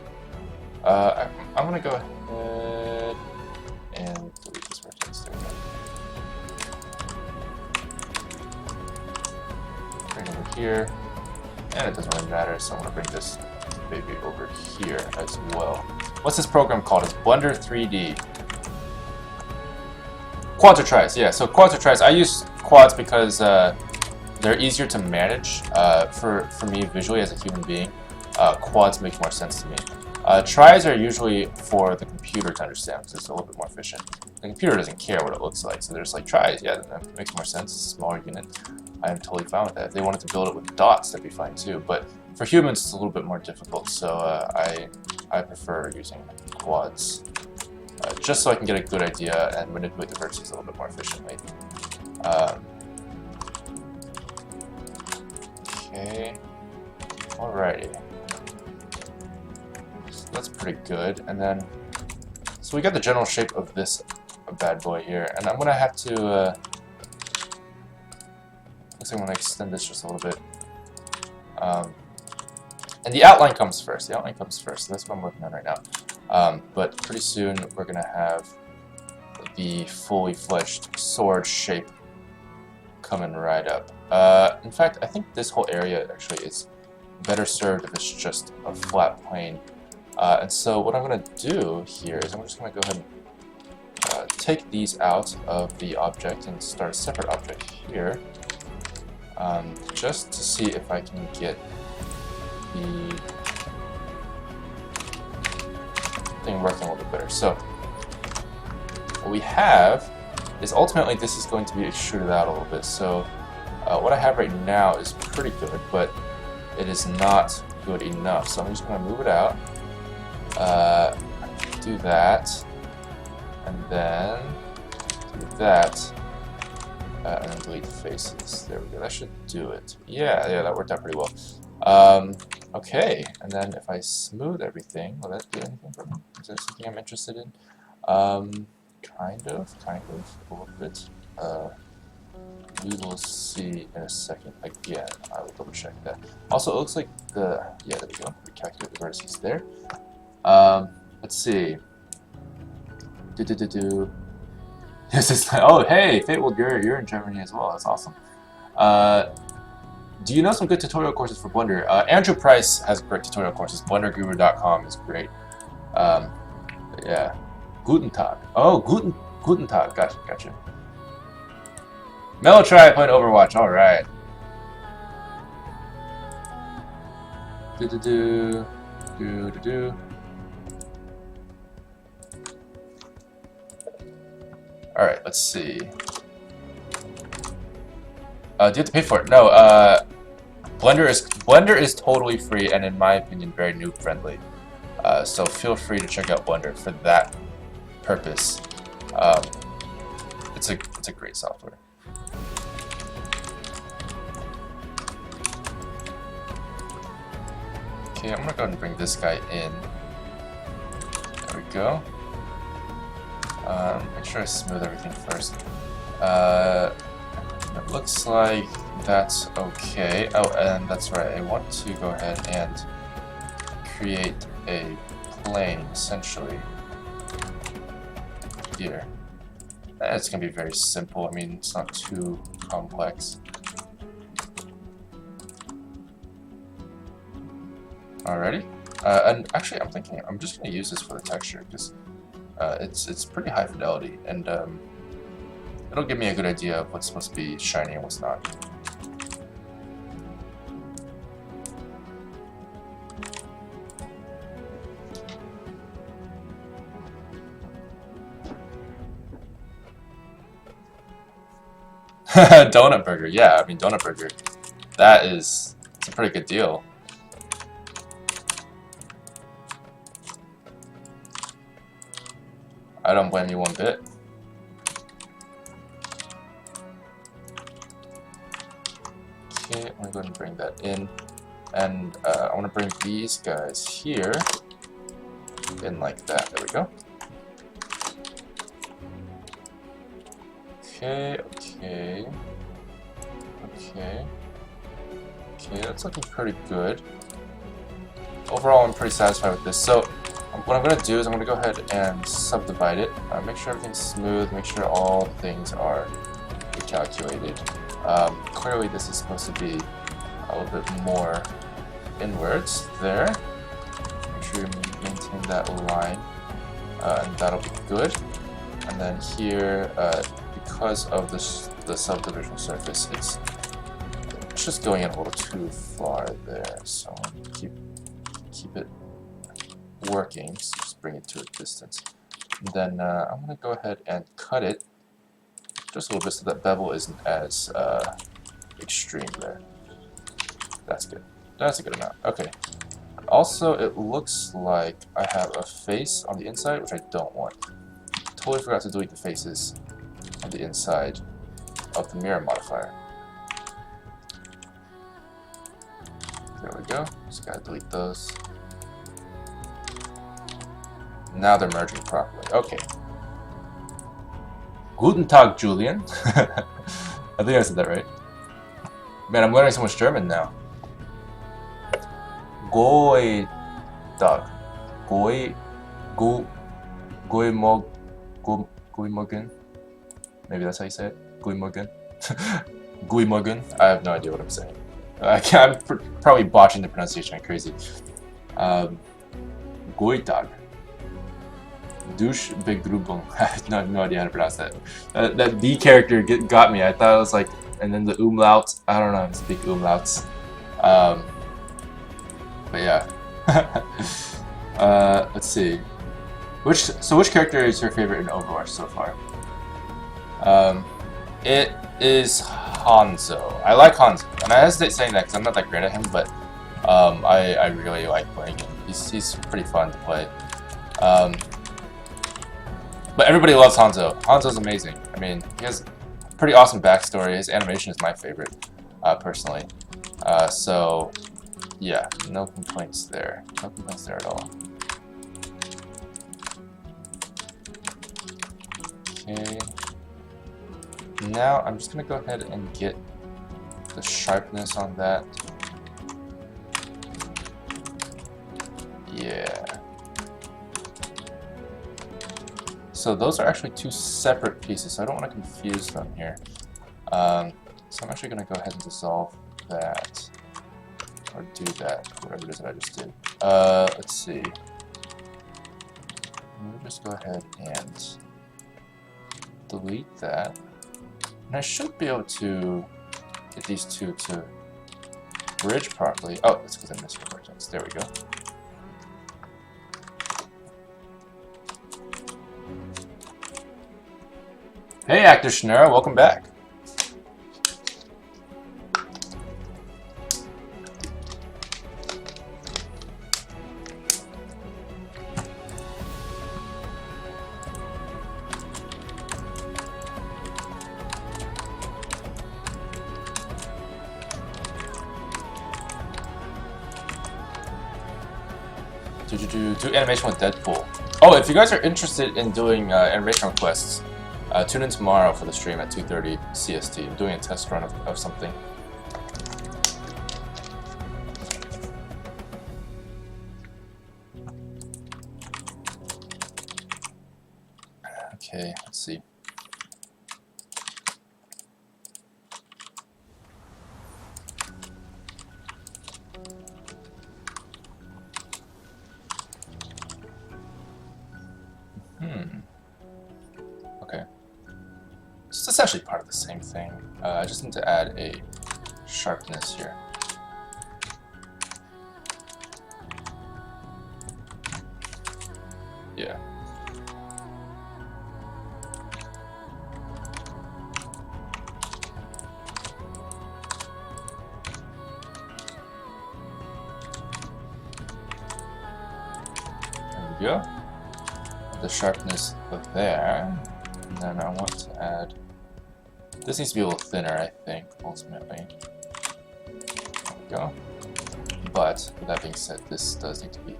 I'm gonna go ahead and delete this vertex there. Bring it over here. And it doesn't really matter, so I'm gonna bring this baby over here as well. What's this program called? It's Blender 3D. Quads or tries, yeah. So quads or tries, I use quads because they're easier to manage for me visually as a human being. Quads make more sense to me. Tries are usually for the computer to understand because it's a little bit more efficient. The computer doesn't care what it looks like, so they're just like tries. Yeah, that makes more sense. It's a smaller unit. I am totally fine with that. If they wanted to build it with dots, that'd be fine too. But for humans, it's a little bit more difficult. So I prefer using quads. Just so I can get a good idea and manipulate the vertices a little bit more efficiently. Okay, alrighty. So that's pretty good. And then, so we got the general shape of this bad boy here, and I'm gonna have to. Looks like I'm gonna extend this just a little bit. And the outline comes first. The outline comes first. So that's what I'm working on right now. But pretty soon we're gonna have the fully fledged sword shape coming right up. In fact, I think this whole area actually is better served if it's just a flat plane. And so what I'm gonna do here is I'm just gonna go ahead and take these out of the object and start a separate object here, just to see if I can get the thing working a little bit better. So what we have is ultimately this is going to be extruded out a little bit. So what I have right now is pretty good, but it is not good enough. So I'm just going to move it out, do that, and then do that, and then delete the faces. There we go. That should do it. Yeah, that worked out pretty well. Okay, and then if I smooth everything, will that do anything for me? Is there something I'm interested in? Kind of, a little bit. We will see in a second. Again, I will double check that. Also, it looks like yeah, there we go. Recalculate the vertices there. Let's see. This is oh hey, Fate, you're in Germany as well. That's awesome. Do you know some good tutorial courses for Blender? Andrew Price has great tutorial courses. BlenderGuru.com is great. Yeah. Guten Tag. Oh, Guten Tag. Gotcha. Melo try playing Overwatch. All right. Do. All right. Let's see. Do you have to pay for it? No. Blender is totally free and, in my opinion, very noob friendly. So feel free to check out Blender for that purpose. It's a great software. Okay, I'm gonna go ahead and bring this guy in. There we go. Make sure I smooth everything first. It looks like that's okay. Oh, and that's right. I want to go ahead and create a plane, essentially, here. It's gonna be very simple. I mean, it's not too complex. Alrighty. And actually, I'm thinking I'm just gonna use this for the texture because it's pretty high fidelity, and it'll give me a good idea of what's supposed to be shiny and what's not. Donut burger, yeah, I mean donut burger. It's a pretty good deal. I don't blame you one bit. Okay, I'm gonna go ahead and bring that in. And I wanna bring these guys here in like that. There we go. Okay, that's looking pretty good. Overall, I'm pretty satisfied with this. So, what I'm going to do is I'm going to go ahead and subdivide it. Make sure everything's smooth, make sure all things are recalculated. Clearly, this is supposed to be a little bit more inwards there. Make sure you maintain that line, and that'll be good. And then here, because of the subdivision surface, it's just going in a little too far there. So I'm gonna keep it working. So just bring it to a distance. And then I'm gonna go ahead and cut it just a little bit so that bevel isn't as extreme there. That's good. That's a good amount. Okay. Also, it looks like I have a face on the inside, which I don't want. Totally forgot to delete the faces on the inside of the mirror modifier. There we go. Just gotta delete those. Now they're merging properly. Okay. Guten Tag, Julian. I think I said that right. Man, I'm learning so much German now. Goi Tag. Goi Morgen. Maybe that's how you say it. Gui Morgen. Gui Morgen. I have no idea what I'm saying. I'm probably botching the pronunciation like crazy. Goitag. Douche Big Grubung. I have no idea how to pronounce that. That D character got me. I thought it was like, and then the umlaut. I don't know how to speak umlauts. But yeah. Let's see. Which character is your favorite in Overwatch so far? It is Hanzo. I like Hanzo, and I hesitate saying that because I'm not that great at him, but I really like playing him. He's pretty fun to play. But everybody loves Hanzo. Hanzo's amazing. I mean, he has a pretty awesome backstory. His animation is my favorite, personally. So, yeah, no complaints there. No complaints there at all. Okay. Now I'm just gonna go ahead and get the sharpness on that. Yeah. So those are actually two separate pieces, so I don't want to confuse them here. So I'm actually gonna go ahead and dissolve that. Or do that, whatever it is that I just did. Let's see. Let me just go ahead and delete that. And I should be able to get these two to bridge properly. Oh, that's because I missed your vertex. There we go. Hey, Actor Schnera, welcome back. Do animation with Deadpool. Oh, if you guys are interested in doing animation requests, tune in tomorrow for the stream at 2:30 CST. I'm doing a test run of something. Okay, let's see. Okay. It's essentially part of the same thing. I just need to add a sharpness here. Yeah. There we go. The sharpness of there. And then I want to add... This needs to be a little thinner, I think, ultimately. There we go. But, with that being said, this does need to be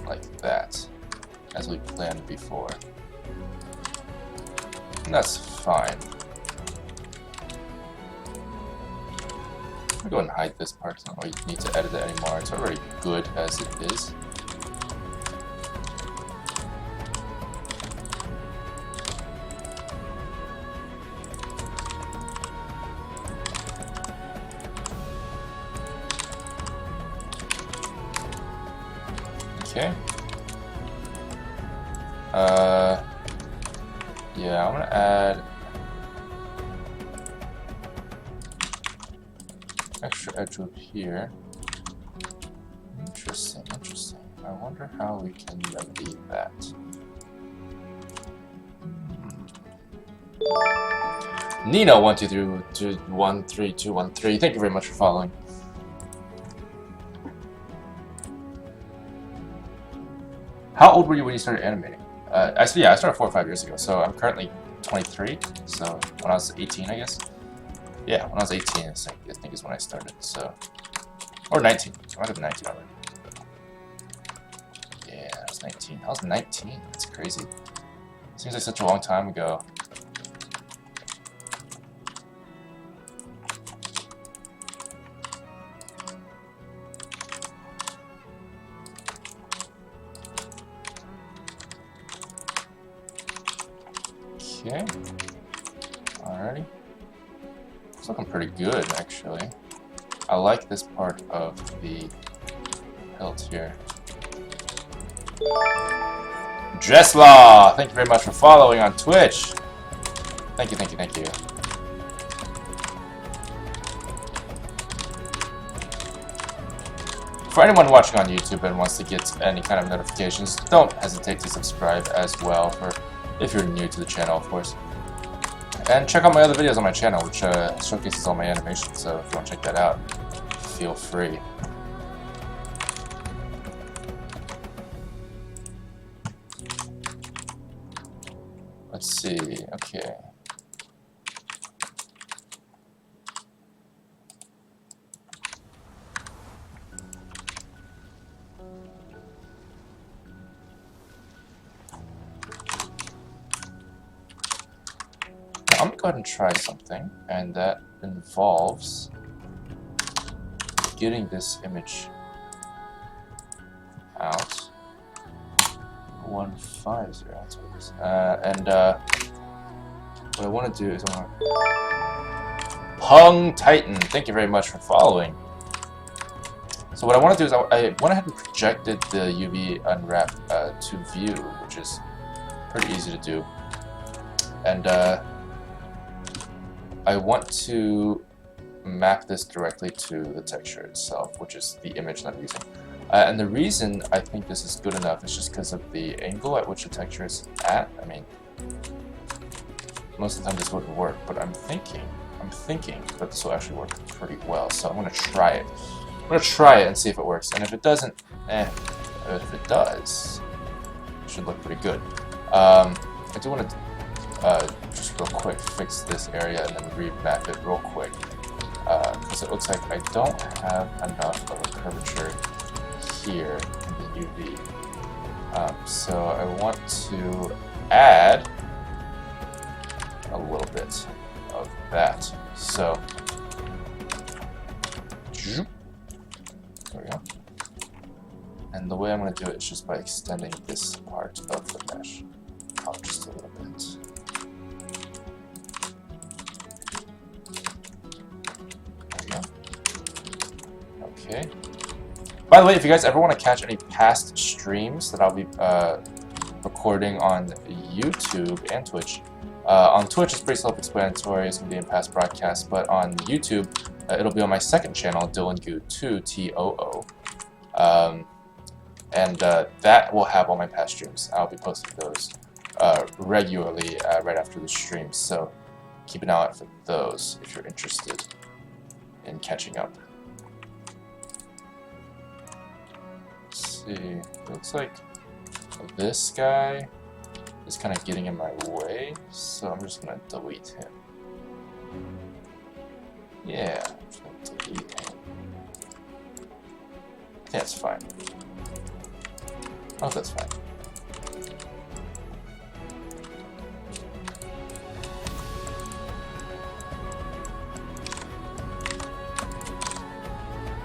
like that, as we planned before. And that's fine. I'll go ahead and hide this part, so I don't need to edit it anymore. It's already good as it is. Okay. Yeah, I'm gonna add extra edge loop here. Interesting, interesting. I wonder how we can remedy that. Nino 123213213. Thank you very much for following. How old were you when you started animating? I started 4 or 5 years ago, so I'm currently 23. So when I was 18, I guess. Yeah, when I was 18, I think is when I started. So, or 19. I might have been 19 already. Yeah, I was 19. I was 19. That's crazy. Seems like such a long time ago. Okay. Alrighty. It's looking pretty good, actually. I like this part of the hilt here. Dresslaw! Thank you very much for following on Twitch. Thank you, thank you, thank you. For anyone watching on YouTube and wants to get any kind of notifications, don't hesitate to subscribe as well, for if you're new to the channel, of course. And check out my other videos on my channel, which showcases all my animations, so if you want to check that out, feel free. Let's see, okay. I'm gonna go ahead and try something, and that involves getting this image out. 150, that's what it is. What I want to do is I want to Hung Titan, thank you very much for following. So what I want to do is I went ahead and projected the UV unwrap to view, which is pretty easy to do. And I want to map this directly to the texture itself, which is the image that I'm using. And the reason I think this is good enough is just because of the angle at which the texture is at. I mean, most of the time this wouldn't work, but I'm thinking that this will actually work pretty well. So I'm going to try it. I'm going to try it and see if it works. And if it doesn't, but if it does, it should look pretty good. I do want to just real quick fix this area and then remap it real quick. Because it looks like I don't have enough of a curvature here in the UV. So I want to add a little bit of that. So there we go. And the way I'm going to do it is just by extending this part of the mesh out just a little bit. There we go. Okay. By the way, if you guys ever want to catch any past streams that I'll be recording on YouTube and Twitch, on Twitch it's pretty self-explanatory, it's going to be in past broadcasts, but on YouTube it'll be on my second channel, DylanGoo2, T-O-O. And that will have all my past streams. I'll be posting those regularly right after the streams, so keep an eye out for those if you're interested in catching up. Let's see, it looks like this guy is kind of getting in my way, so I'm just going to delete him. Yeah, I'm just going to delete him. I think that's fine. Oh, that's fine.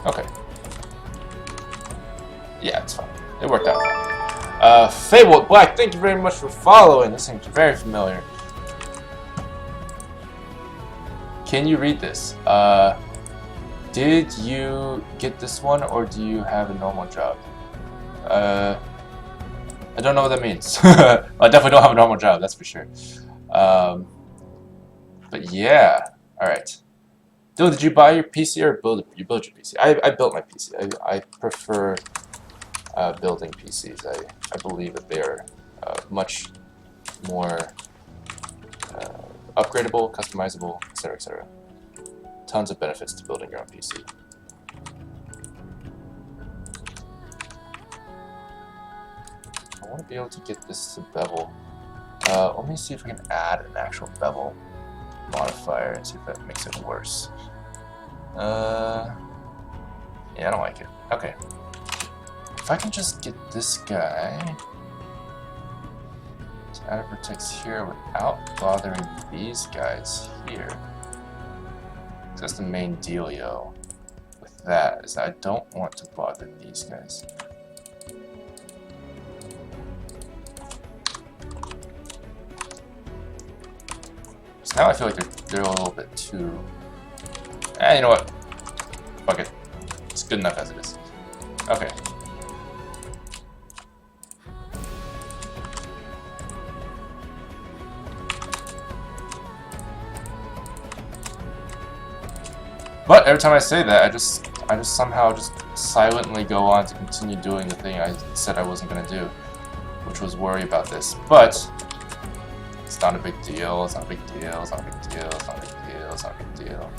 Okay. Yeah, it's fine. It worked out fine. Fable Black, thank you very much for following. This seems very familiar. Can you read this? Did you get this one, or do you have a normal job? I don't know what that means. I definitely don't have a normal job, that's for sure. But yeah, alright. Dude, did you buy your PC or build your PC? I built my PC. I prefer building PCs. I believe that they are much more upgradable, customizable, etc., etc. Tons of benefits to building your own PC. I want to be able to get this to bevel. Let me see if we can add an actual bevel modifier and see if that makes it worse. Yeah, I don't like it. Okay. If I can just get this guy to add a vertex here without bothering these guys here. That's the main dealio with that, is that I don't want to bother these guys. So now I feel like they're a little bit too... you know what? Fuck it. It's good enough as it is. Okay. But every time I say that, I just somehow just silently go on to continue doing the thing I said I wasn't gonna do, which was worry about this. But it's not a big deal. It's not a big deal. It's not a big deal. It's not a big deal. It's not a big deal.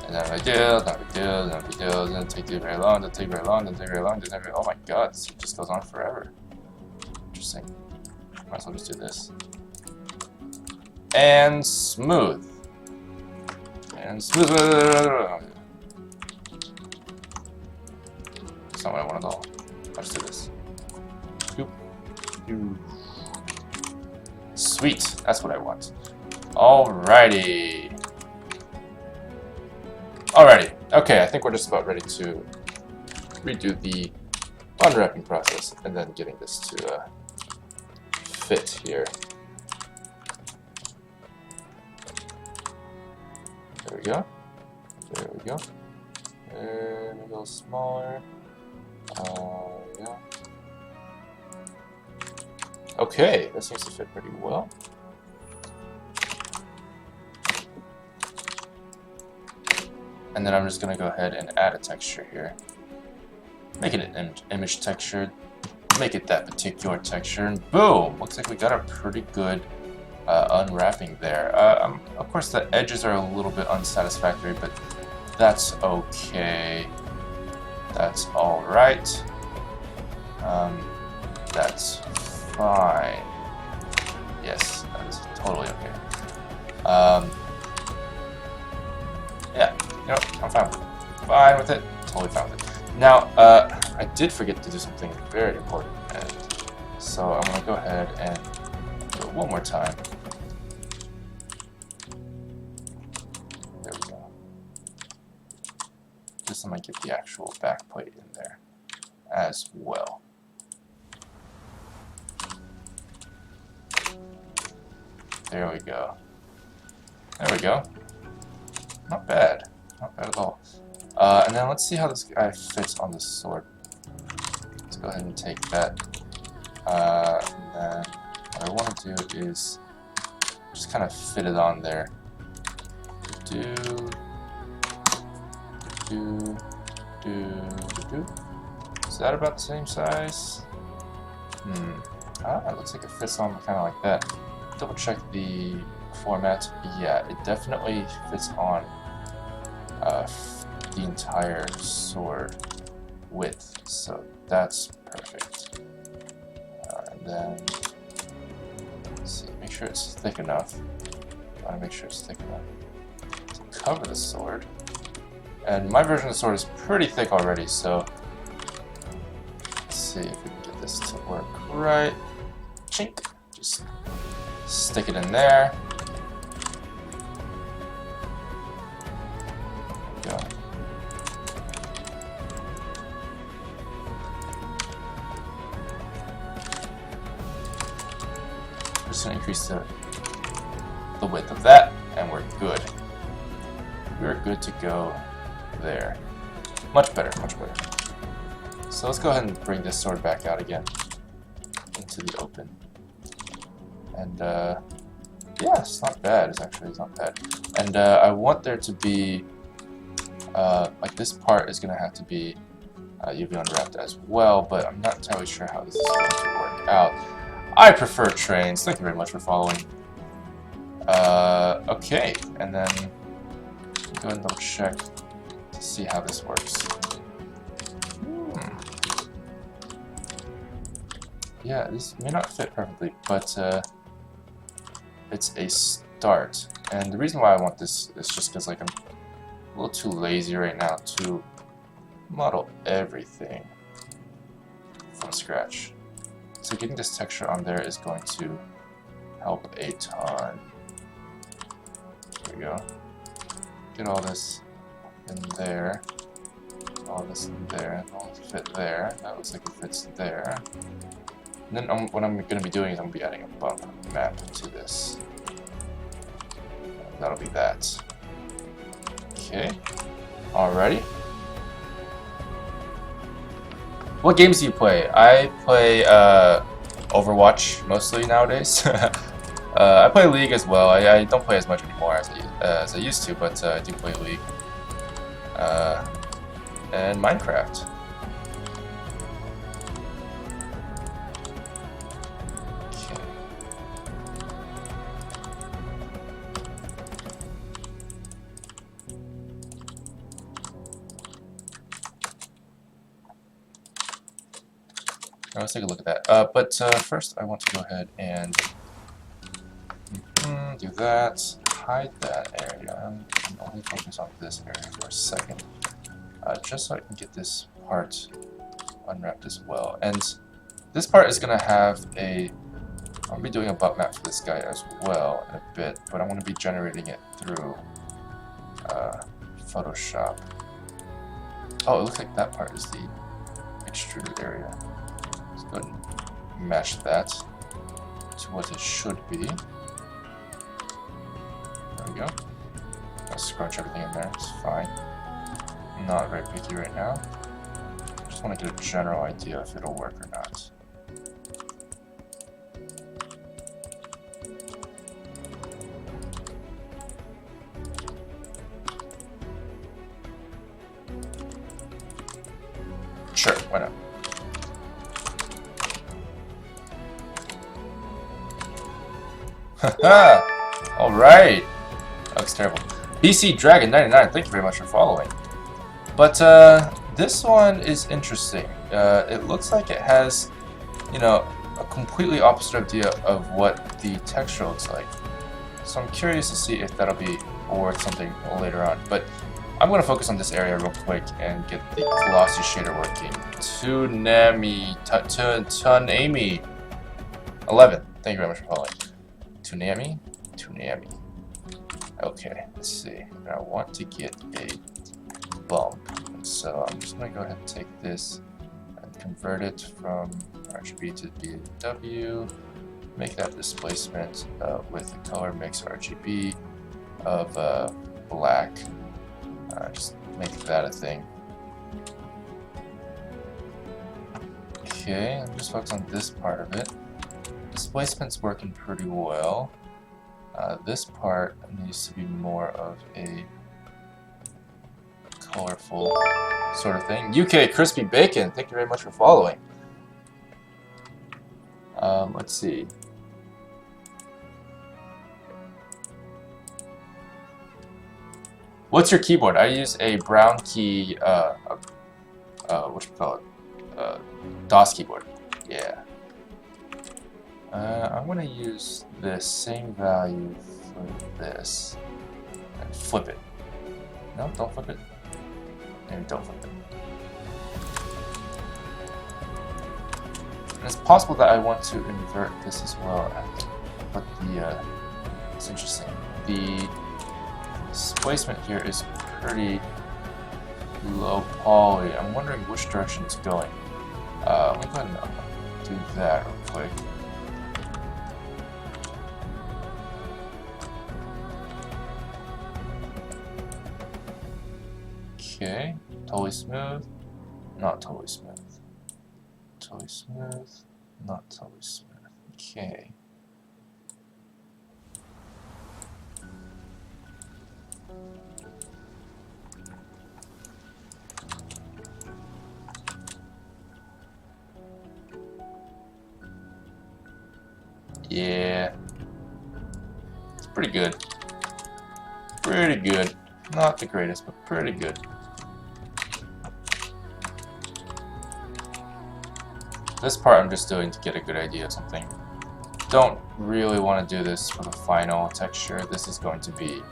And then a big deal. Not a big deal. Not a big deal. It doesn't take very long. Doesn't take very long. Doesn't take very long. Doesn't take very. Oh my God! This just goes on forever. Interesting. Might as well just do this. And smooth. And smooth. That's not what I want at all. Let's do this. Scoop. Sweet. That's what I want. Alrighty. Alrighty. Okay, I think we're just about ready to redo the unwrapping process and then getting this to fit here. There we go. There we go. And a little smaller. Yeah. Okay, that seems to fit pretty well. And then I'm just gonna go ahead and add a texture here. Make it an image texture. Make it that particular texture, and boom! Looks like we got a pretty good unwrapping there. Of course, the edges are a little bit unsatisfactory, but that's okay. That's alright. That's fine. Yes, that's totally okay. Yeah, you know, I'm fine with it. Fine with it. Totally fine with it. Now, I did forget to do something very important, and so I'm going to go ahead and do it one more time. There we go. Just let me get the actual back plate in there as well. There we go. There we go. Not bad. Not bad at all. And then let's see how this guy fits on the sword. Let's go ahead and take that. And then what I want to do is just kind of fit it on there. Is that about the same size? It looks like it fits on kind of like that. Double check the format. Yeah, it definitely fits on the entire sword width, so that's perfect. And then let's see, make sure it's thick enough. I want to make sure it's thick enough to cover the sword. And my version of the sword is pretty thick already, so let's see if we can get this to work right. Chink. Just stick it in there. There we go. Just gonna increase the width of that, and we're good. We're good to go there. Much better, much better. So let's go ahead and bring this sword back out again into the open. And yeah, it's not bad. It's not bad. And I want there to be like this part is gonna have to be UV unwrapped as well, but I'm not entirely sure how this is going to work out. I prefer trains. Thank you very much for following. Okay, and then go ahead and double check to see how this works. Yeah, this may not fit perfectly, but it's a start. And the reason why I want this is just because like I'm a little too lazy right now to model everything from scratch. So getting this texture on there is going to help a ton. There we go. Get all this in there. All this in there. All this fit there. That looks like it fits there. And then what I'm going to be doing is I'm going to be adding a bump map to this. And that'll be that. Okay. Alrighty. What games do you play? I play Overwatch mostly nowadays. I play League as well. I don't play as much anymore as I used to, but I do play League. And Minecraft. Let's take a look at that. But first I want to go ahead and do that, hide that area. I'm only focus on this area for a second, just so I can get this part unwrapped as well. And this part is going to have a, I'll be doing a bump map for this guy as well in a bit, but I want to be generating it through Photoshop. Oh, it looks like that part is the extruded area. Let's go ahead and match that to what it should be. There we go. scrunch everything in there. It's fine. I'm not very picky right now. Just want to get a general idea if it'll work or not. Sure, why not? Haha! Alright! That looks terrible. BC Dragon 99, thank you very much for following. But this one is interesting. It looks like it has, you know, a completely opposite idea of what the texture looks like. So I'm curious to see if that'll be worth something later on. But I'm going to focus on this area real quick and get the glossy shader working. Tunami 11. Thank you very much for following. Tunami. Okay, let's see. I want to get a bump, and so I'm just going to go ahead and take this and convert it from RGB to BW. Make that displacement with the color mix RGB of black. Just make that a thing. Okay, I'm just focused on this part of it. Displacement's working pretty well. This part needs to be more of a colorful sort of thing. UK Crispy Bacon, thank you very much for following. Let's see. What's your keyboard? I use a brown key, what you call it? DOS keyboard. Yeah. I'm gonna use the same value for this and flip it. No, don't flip it. Maybe don't flip it. And it's possible that I want to invert this as well, but it's interesting. The displacement here is pretty low poly. I'm wondering which direction it's going. Let me go ahead and do that real quick. Okay, totally smooth, not totally smooth. Totally smooth, not totally smooth. Okay. Yeah. It's pretty good. Pretty good. Not the greatest, but pretty good. This part I'm just doing to get a good idea of something. Don't really want to do this for the final texture. This is going to be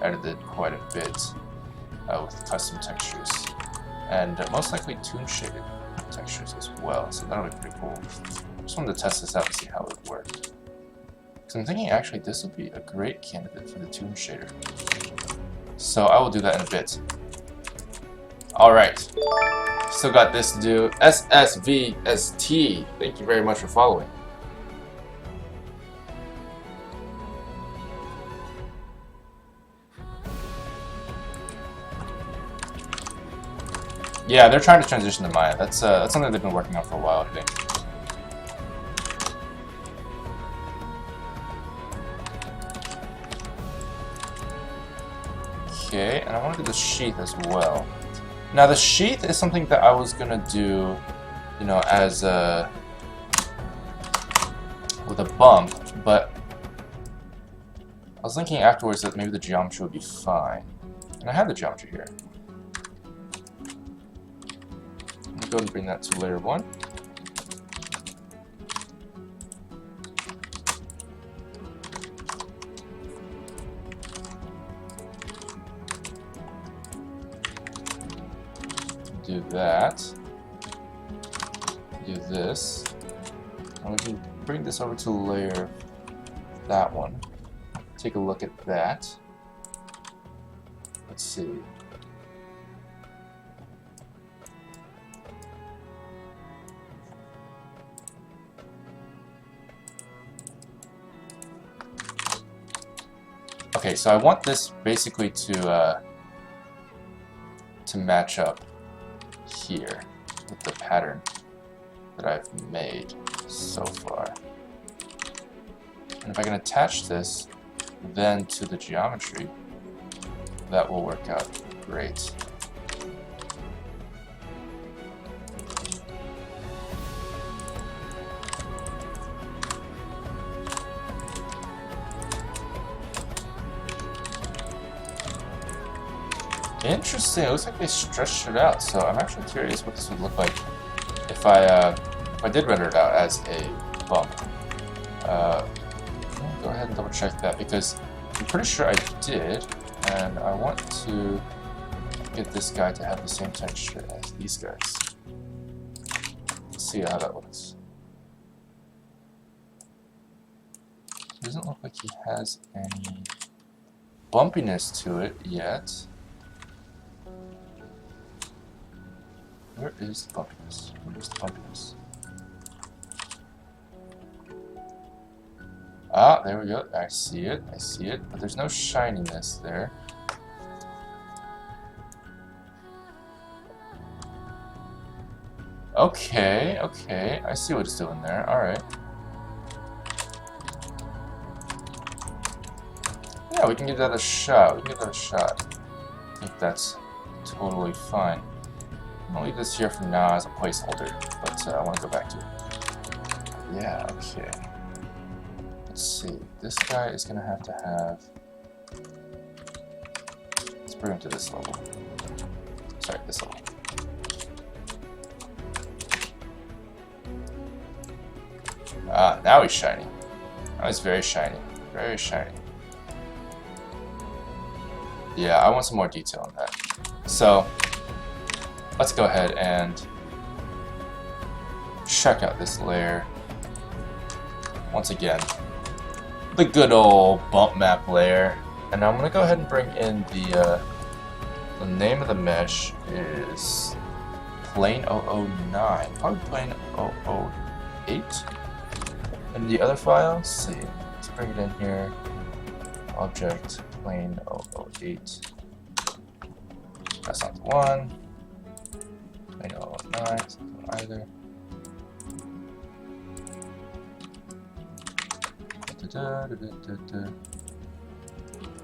edited quite a bit with custom textures. And most likely toon shaded textures as well, so that'll be pretty cool. Just wanted to test this out and see how it worked. Because I'm thinking actually this would be a great candidate for the toon shader. So I will do that in a bit. Alright. Still got this to do. SSVST. Thank you very much for following. Yeah, they're trying to transition to Maya. That's something they've been working on for a while, I think. Okay, and I want to do the sheath as well. Now the sheath is something that I was gonna do, you know, as with a bump, but I was thinking afterwards that maybe the geometry would be fine. And I have the geometry here. I'm gonna go and bring that to layer 1. Do that. Do this. And we can bring this over to layer that one. Take a look at that. Let's see. Okay, so I want this basically to match up here with the pattern that I've made so far. And if I can attach this then to the geometry, that will work out great. Interesting, it looks like they stretched it out, so I'm actually curious what this would look like if I did render it out as a bump. I'll go ahead and double check that because I'm pretty sure I did, and I want to get this guy to have the same texture as these guys. Let's see how that looks. It doesn't look like he has any bumpiness to it yet. Where is the bumpiness? Where is the bumpiness? Ah, there we go. I see it. I see it. But there's no shininess there. Okay, okay. I see what it's doing there. Alright. Yeah, we can give that a shot. We can give that a shot. I think that's totally fine. I'm gonna leave this here for now as a placeholder, but I want to go back to it. Yeah, okay. Let's see. This guy is gonna have to have. Let's bring him to this level. Sorry, this level. Ah, now he's shiny. Now he's very shiny. Very shiny. Yeah, I want some more detail on that. So, let's go ahead and check out this layer. Once again, the good old bump map layer. And I'm going to go ahead and bring in the name of the mesh is plane 009. Probably plane 008. And the other file, let's see. Let's bring it in here. Object plane 008. That's not the one. Plane 009, it's not either.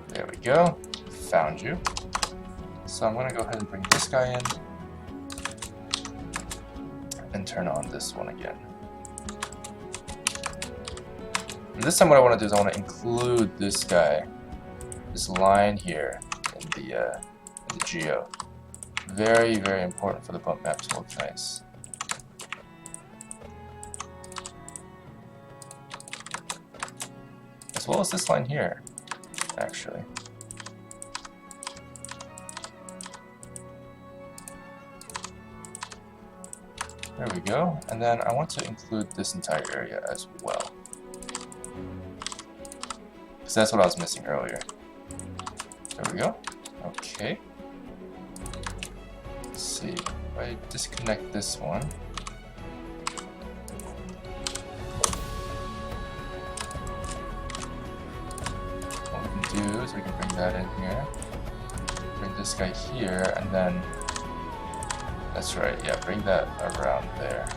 There we go. Found you. So I'm going to go ahead and bring this guy in and turn on this one again. And this time what I want to do is I want to include this guy, this line here in the geo. Very, very important for the bump map to look nice. As well as this line here, actually. There we go. And then I want to include this entire area as well. Because that's what I was missing earlier. There we go. Okay. Let's see. If I disconnect this one. What we can do is we can bring that in here. Bring this guy here, and then... That's right, yeah, bring that around there.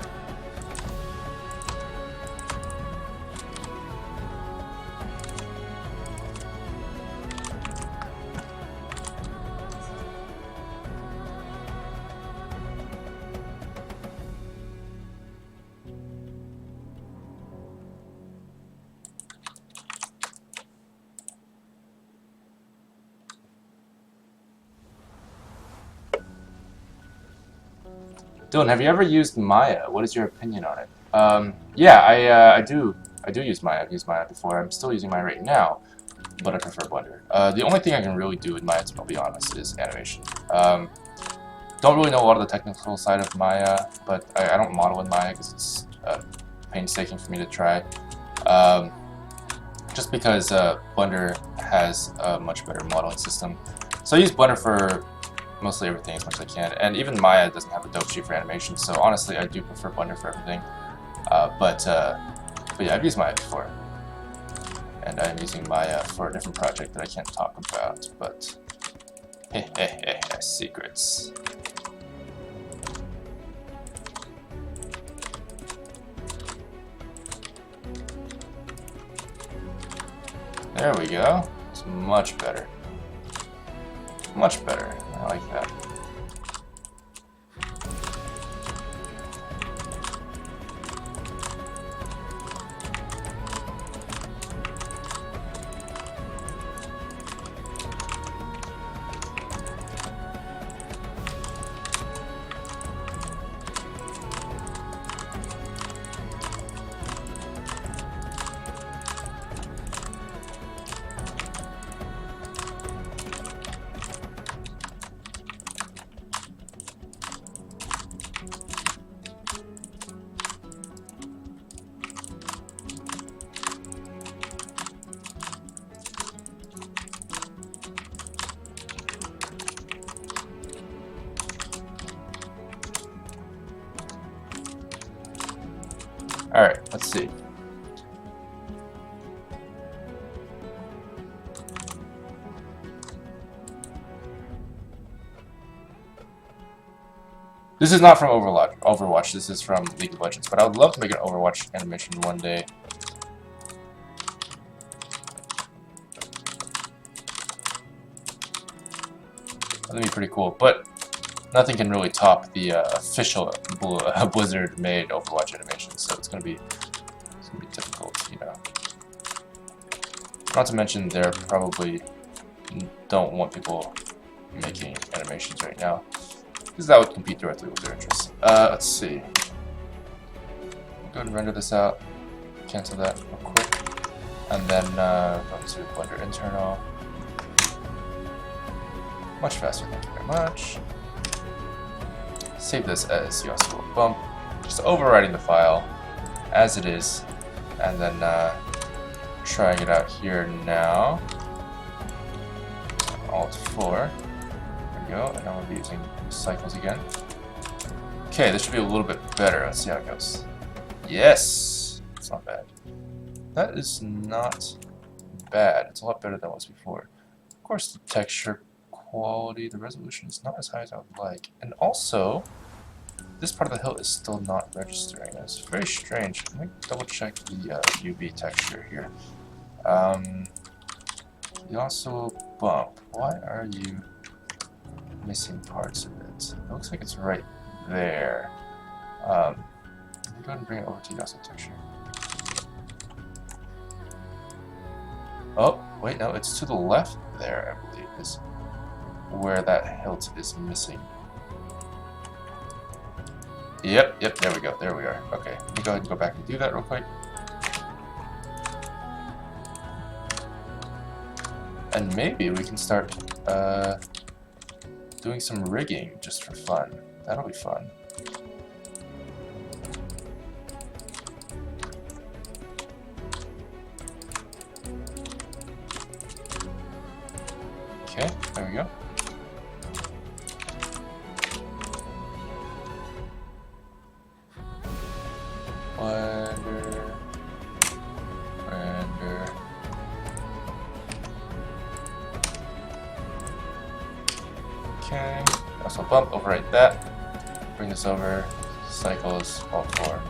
Dylan, have you ever used Maya? What is your opinion on it? Yeah, I do use Maya. I've used Maya before. I'm still using Maya right now, but I prefer Blender. The only thing I can really do with Maya, to be honest, is animation. Don't really know a lot of the technical side of Maya, but I don't model in Maya because it's painstaking for me to try. Just because Blender has a much better modeling system. So I use Blender for mostly everything as much as I can, and even Maya doesn't have a dope sheet for animation, so honestly I do prefer Blender for everything. But yeah, I've used Maya before. and I'm using Maya for a different project that I can't talk about, but secrets. There we go. It's much better. Much better. I like that. Alright, let's see. This is not from Overwatch, this is from League of Legends, but I would love to make an Overwatch animation one day. That'd be pretty cool, but nothing can really top the official Blizzard-made Overwatch animation, so it's gonna be difficult, you know. Not to mention, they probably don't want people making animations right now, because that would compete directly with their interests. Let's see. Go ahead and render this out. Cancel that real quick, and then go to Blender Internal. Much faster, thank you very much. Save this as Yasuo bump, just overwriting the file as it is, and then trying it out here now. Alt 4. There we go, and now we'll be using cycles again. Okay, this should be a little bit better. Let's see how it goes. Yes! It's not bad. That is not bad. It's a lot better than it was before. Of course, the texture quality, the resolution is not as high as I would like. And also, this part of the hill is still not registering. It's very strange. Let me double check the UV texture here. Yasuo bump. Why are you missing parts of it? It looks like it's right there. Let me go ahead and bring it over to Yasuo texture. Oh, wait, no, it's to the left there, I believe, is where that hilt is missing. Yep, there we go, there we are. Okay, let me go ahead and go back and do that real quick. And maybe we can start doing some rigging just for fun. That'll be fun. Okay, there we go. Render. Okay, also bump, overwrite that. Bring this over, cycles, Alt 4.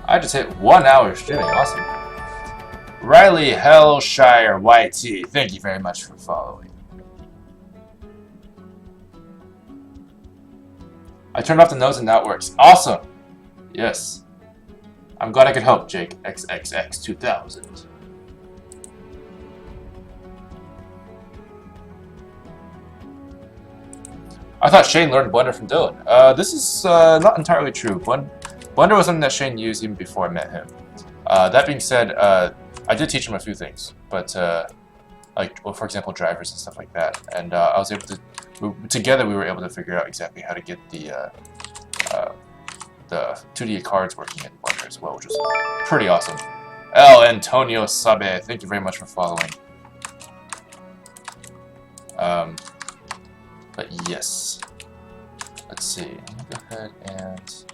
I just hit 1 hour streaming, awesome. Riley Hellshire YT, thank you very much for following. I turned off the nose and now it works. Awesome! Yes. I'm glad I could help, Jake XXX2000. I thought Shane learned Blender from Dylan. This is not entirely true. Blender was something that Shane used even before I met him. That being said, I did teach him a few things, but like, well, for example, drivers and stuff like that. And I was able to, together we were able to figure out exactly how to get the 2D cards working in Blender as well, which was pretty awesome. El Antonio Sabe, thank you very much for following. But yes. let's see. Let me go ahead and,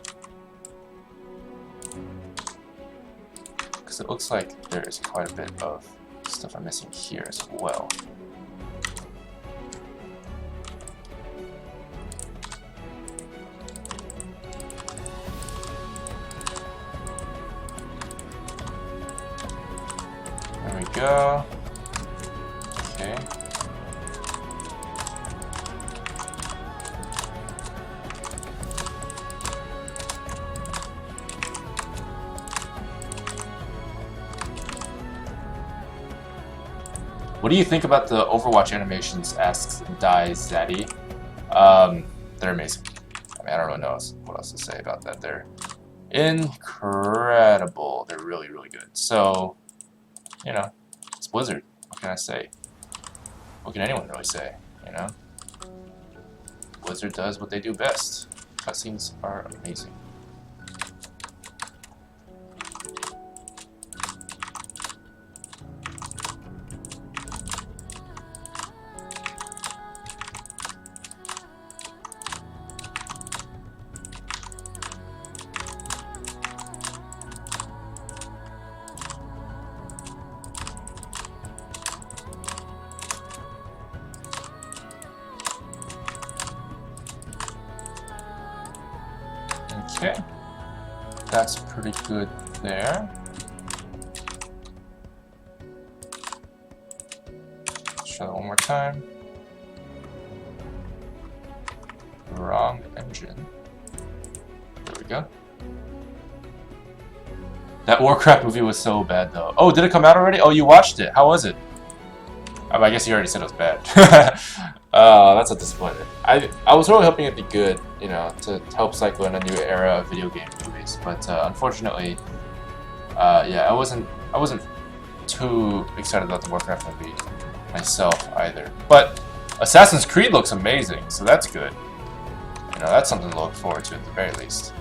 because it looks like there is quite a bit of stuff I'm missing here as well. There we go. Okay. What do you think about the Overwatch animations? Asks Die Zaddy. They're amazing. I mean, I don't really know what else to say about that. They're incredible. They're really, really good. So, you know, it's Blizzard. What can I say? What can anyone really say? You know, Blizzard does what they do best. Cutscenes are amazing. Okay, that's pretty good there. Let's try that one more time. Wrong engine. There we go. That Warcraft movie was so bad though. Oh, did it come out already? Oh, you watched it. How was it? I guess you already said it was bad. That's a disappointment. I was really hoping it'd be good, you know, to help cycle in a new era of video game movies, but unfortunately, yeah, I wasn't too excited about the Warcraft movie myself either. But Assassin's Creed looks amazing, so that's good. You know, that's something to look forward to at the very least.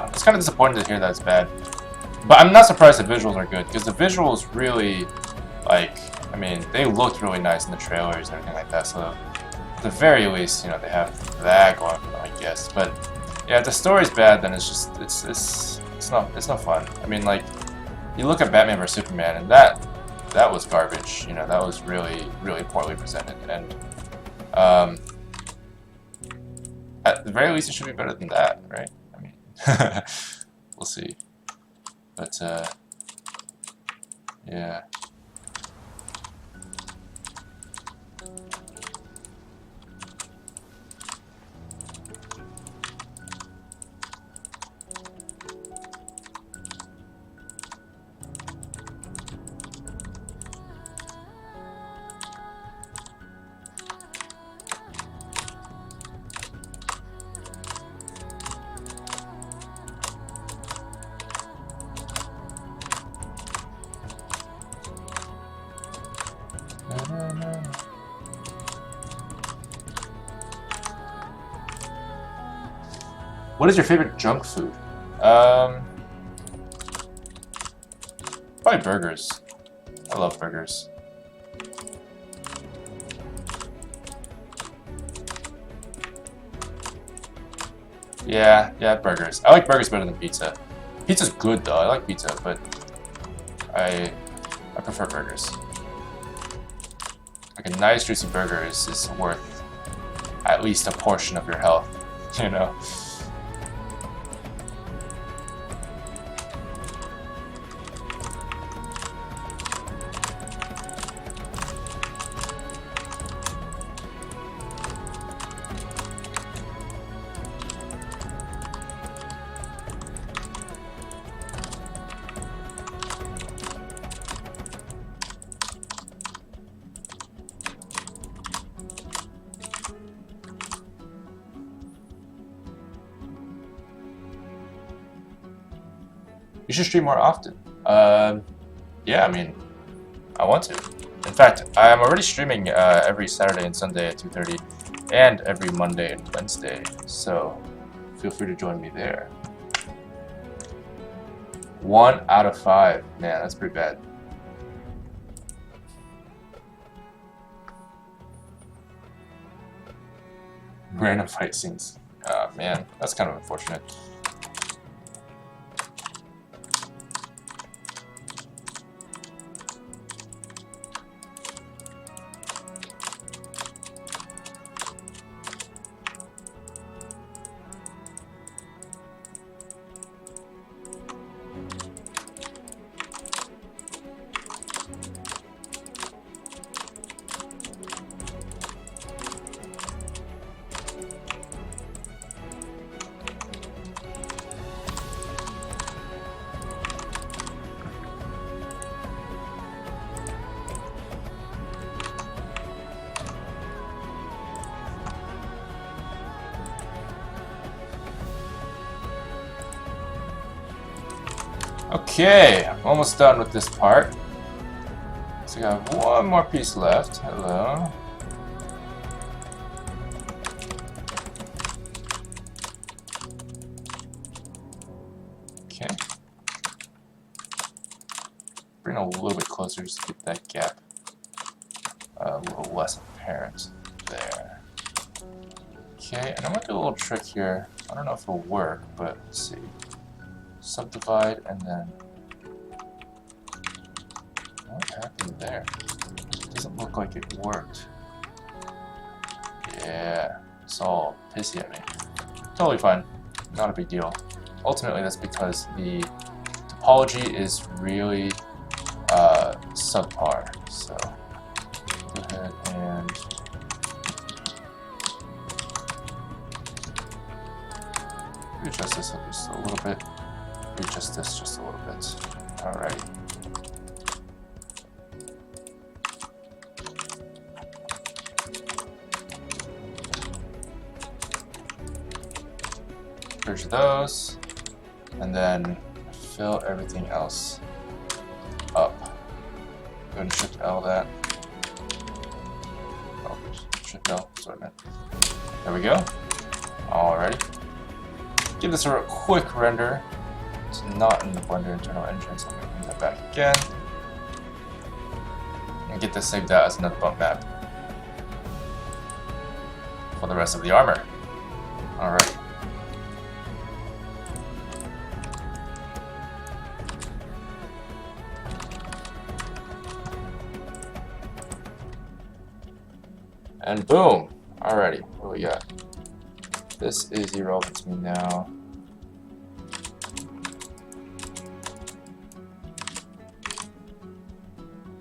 It's kind of disappointing to hear that it's bad. But I'm not surprised the visuals are good, because the visuals really, like, I mean, they looked really nice in the trailers and everything like that, so at the very least, you know, they have that going for them, I guess. But yeah, if the story's bad, then it's just, it's no fun. I mean, like, you look at Batman vs Superman, and that was garbage, you know, that was really, really poorly presented, and at the very least, it should be better than that, right? I mean, we'll see. But, yeah. What is your favorite junk food? Probably burgers. I love burgers. Yeah, burgers. I like burgers better than pizza. Pizza's good though. I like pizza, but I prefer burgers. Like a nice juicy burger is worth at least a portion of your health, you know? You should stream more often. Yeah, I mean, I want to. In fact, I'm already streaming every Saturday and Sunday at 2:30, and every Monday and Wednesday. So feel free to join me there. 1 out of 5. Man, that's pretty bad. Random fight scenes. Man, that's kind of unfortunate. Okay, I'm almost done with this part. So I got one more piece left. Hello. Okay. Bring it a little bit closer just to get that gap a little less apparent there. Okay, and I'm gonna do a little trick here. I don't know if it'll work, but let's see. Subdivide and then what happened there? Doesn't look like it worked. Yeah, it's all pissy at me. Totally fine, not a big deal. Ultimately, that's because the topology is really subpar. So go ahead and adjust this up just a little bit. Adjust this just a little bit. Alright. Purge those, and then fill everything else up. Go ahead and Shift L that. Oh, Shift L, that's what I meant. There we go. Alrighty. Give this a quick render. It's not in the Blender internal engine, so I'm going to bring that back again. And get this saved out as another bump map for the rest of the armor. Alright. And boom! Alrighty, what do we got? This is irrelevant to me now.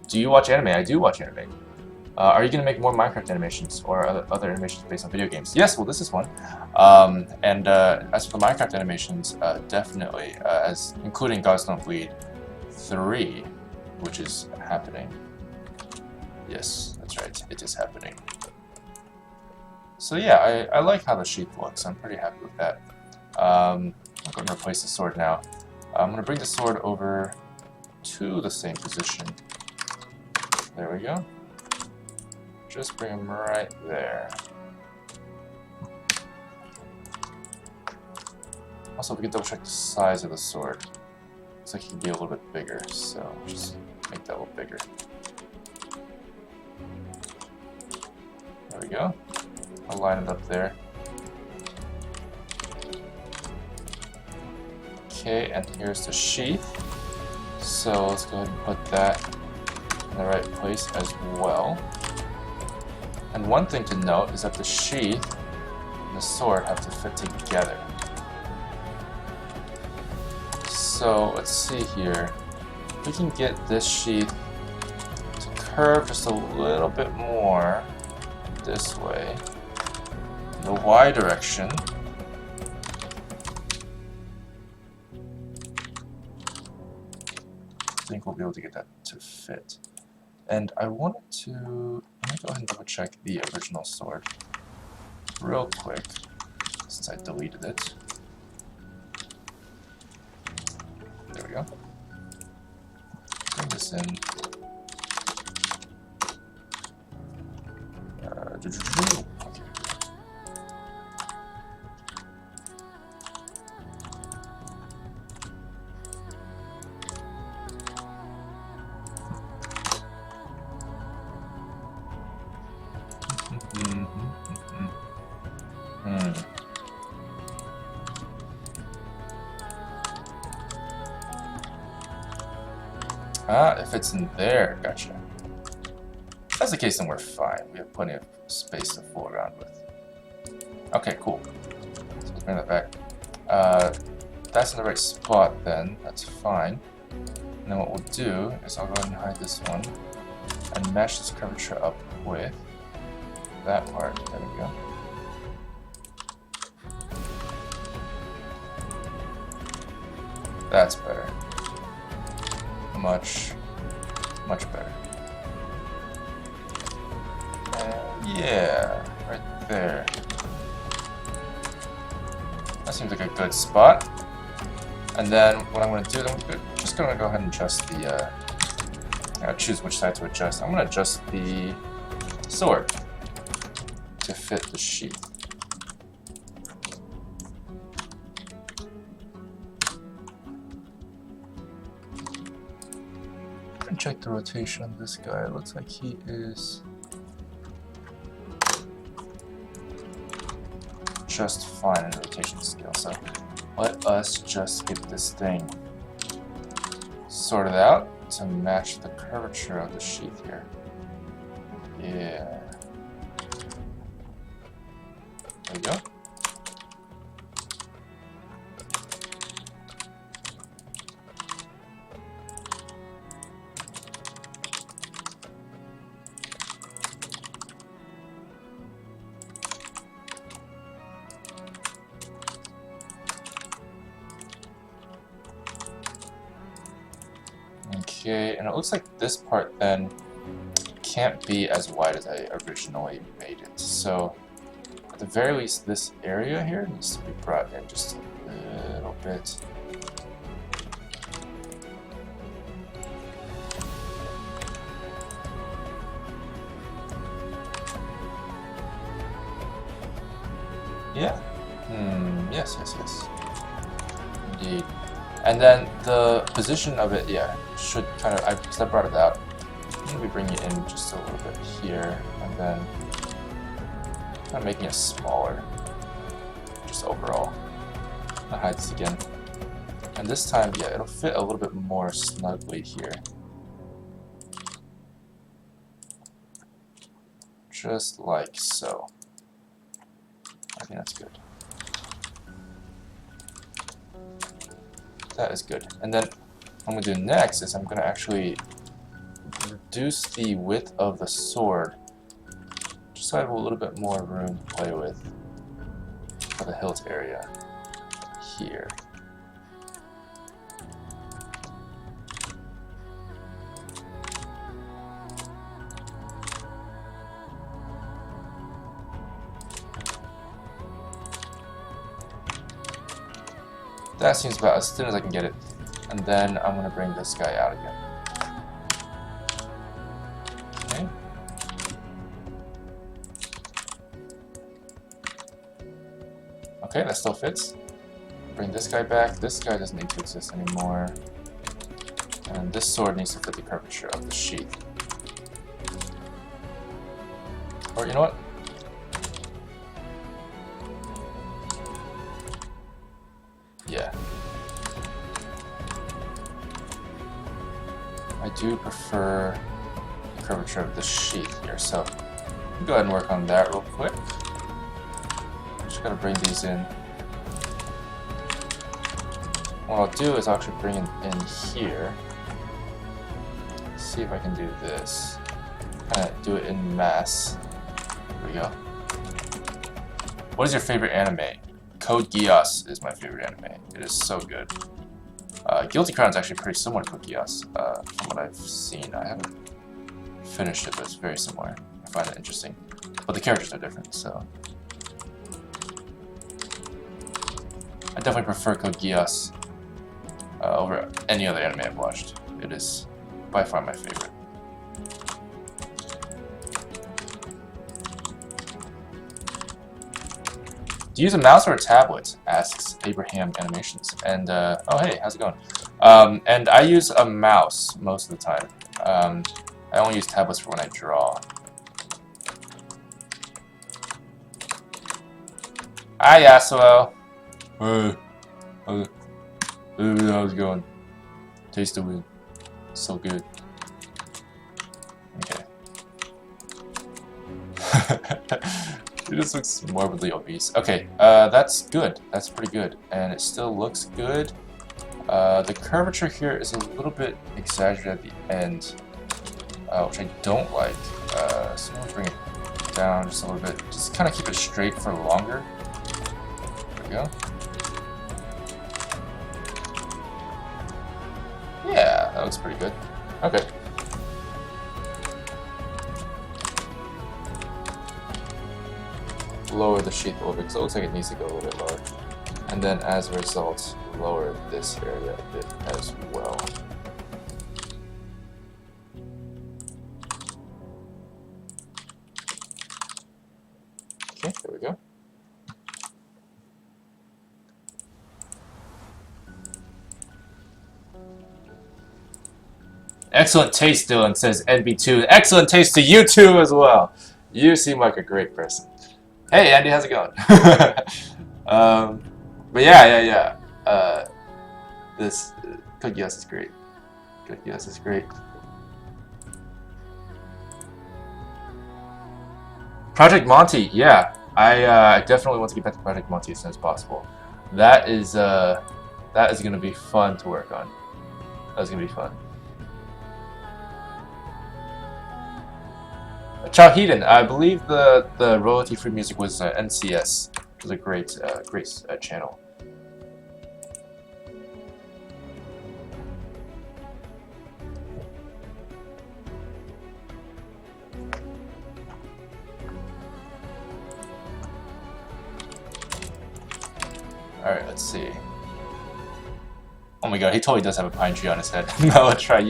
Do you watch anime? I do watch anime. Are you going to make more Minecraft animations or other animations based on video games? Yes, well, this is one. As for the Minecraft animations, definitely, as including Gods Don't Bleed 3, which is happening. Yes, that's right, it is happening. So yeah, I like how the sheath looks. I'm pretty happy with that. I'm going to replace the sword now. I'm going to bring the sword over to the same position. There we go. Just bring him right there. Also, we can double check the size of the sword. Looks like he can be a little bit bigger, so just make that a little bigger. There we go. I'll line it up there. Okay, and here's the sheath. So let's go ahead and put that in the right place as well. And one thing to note is that the sheath and the sword have to fit together. So let's see here. We can get this sheath to curve just a little bit more this way, in the Y direction. I think we'll be able to get that to fit. And I wanted to, let me go ahead and double check the original sword real quick, since I deleted it. There we go. Bring this in. Okay. Ah, if it's in there, gotcha. If that's the case, then we're fine. We have plenty of space to fool around with. Okay, cool. So let's bring that back. That's in the right spot then, that's fine. And then what we'll do is I'll go ahead and hide this one and match this curvature up with that part. There we go. That's better. Much better. Yeah, right there. That seems like a good spot. And then what I'm going to do, then we're just going to go ahead and adjust the, choose which side to adjust. I'm going to adjust the sword to fit the sheath. Check the rotation on this guy. It looks like he is just fine in rotation scale. So let us just get this thing sorted out to match the curvature of the sheath here. Yeah. There we go. Okay, and it looks like this part then can't be as wide as I originally made it. So at the very least, this area here needs to be brought in just a little bit. Yeah. Yes. Indeed. And then the position of it, yeah, should kind of, because I brought it out, maybe bring it in just a little bit here, and then kind of making it smaller, just overall. I'll hide this again. And this time, yeah, it'll fit a little bit more snugly here. Just like so. I think that's good. That is good. And then what I'm going to do next is I'm going to actually reduce the width of the sword just so I have a little bit more room to play with for the hilt area here. That seems about as thin as I can get it. And then I'm going to bring this guy out again. Okay. Okay, that still fits. Bring this guy back. This guy doesn't need to exist anymore. And this sword needs to fit the curvature of the sheath. Or you know what? Yeah. do prefer the curvature of the sheath here, so go ahead and work on that real quick. Just gotta bring these in. What I'll do is I'll actually bring it in here. See if I can do this. Kind of do it in mass. There we go. What is your favorite anime? Code Geass is my favorite anime. It is so good. Guilty Crown is actually pretty similar to Code Geass, from what I've seen. I haven't finished it, but it's very similar. I find it interesting. But the characters are different, so... I definitely prefer Code Geass over any other anime I've watched. It is by far my favorite. Do you use a mouse or a tablet? Asks Abraham Animations. And, oh hey, how's it going? And I use a mouse most of the time. I only use tablets for when I draw. Hi, Yasuo. Hey. How's it going? Taste the win. So good. Okay. It just looks morbidly obese. Okay, that's good. That's pretty good. And it still looks good. The curvature here is a little bit exaggerated at the end, which I don't like. So I'm gonna bring it down just a little bit. Just kind of keep it straight for longer. There we go. Yeah, that looks pretty good. Okay. Lower the sheath a little bit because it looks like it needs to go a little bit lower. And then as a result, lower this area a bit as well. Okay, there we go. Excellent taste, Dylan, says NB2. Excellent taste to you too as well. You seem like a great person. Hey Andy, how's it going? But yeah. This Code Geass is great. Code Geass is great. Project Monty, yeah. I definitely want to get back to Project Monty as soon as possible. That is gonna be fun to work on. That's gonna be fun. Ciao Hedon, I believe the royalty-free music was NCS, which was a great channel. Alright, let's see. Oh my god, he totally does have a pine tree on his head. Melatry,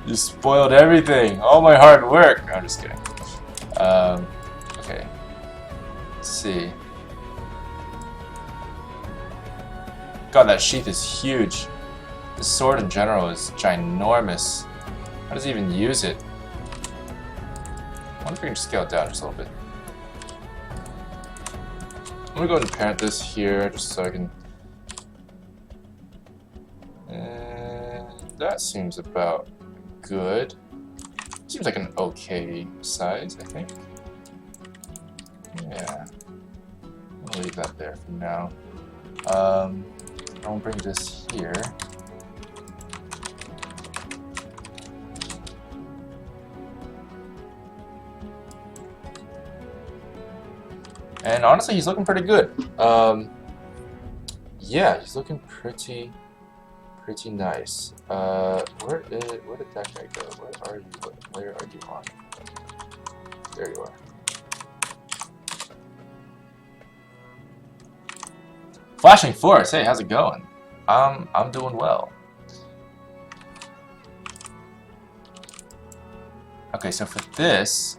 you spoiled everything! All my hard work! No, I'm just kidding. Okay. Let's see. God, that sheath is huge. The sword in general is ginormous. How does he even use it? I wonder if we can scale it down just a little bit. I'm gonna go ahead and parent this here just so I can... And that seems about good. Seems like an okay size, I think. Yeah. I'll leave that there for now. I'll bring this here. And honestly, he's looking pretty good. Yeah, he's looking pretty nice. Where did that guy go? Where are you? Where are you on? There you are. Flashing Force, hey, how's it going? I'm doing well. Okay, so for this,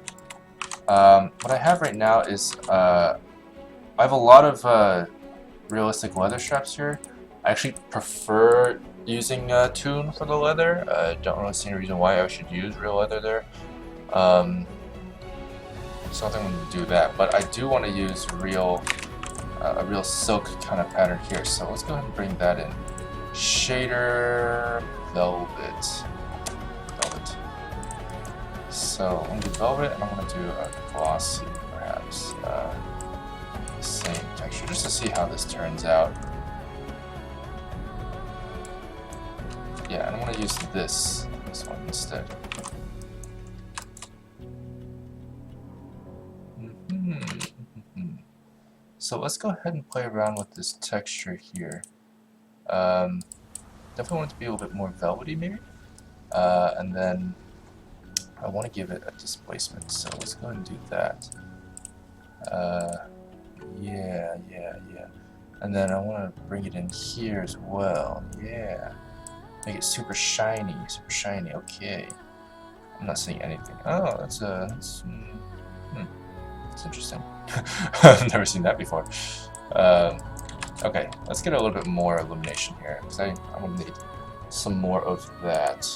what I have right now is I have a lot of realistic leather straps here. I actually prefer using Toon for the leather. I don't really see any reason why I should use real leather there. So I think I'm going to do that, but I do want to use a real silk kind of pattern here. So let's go ahead and bring that in. Shader Velvet. So I'm gonna do velvet, and I'm gonna do a glossy, perhaps. The same texture, just to see how this turns out. Yeah, and I'm gonna use this one instead. So let's go ahead and play around with this texture here. Definitely want it to be a little bit more velvety, maybe. And then I want to give it a displacement, so let's go ahead and do that. Yeah. And then I want to bring it in here as well. Yeah. Make it super shiny, okay. I'm not seeing anything. Oh, that's interesting. I've never seen that before. Okay, let's get a little bit more illumination here, because I'm going to need some more of that.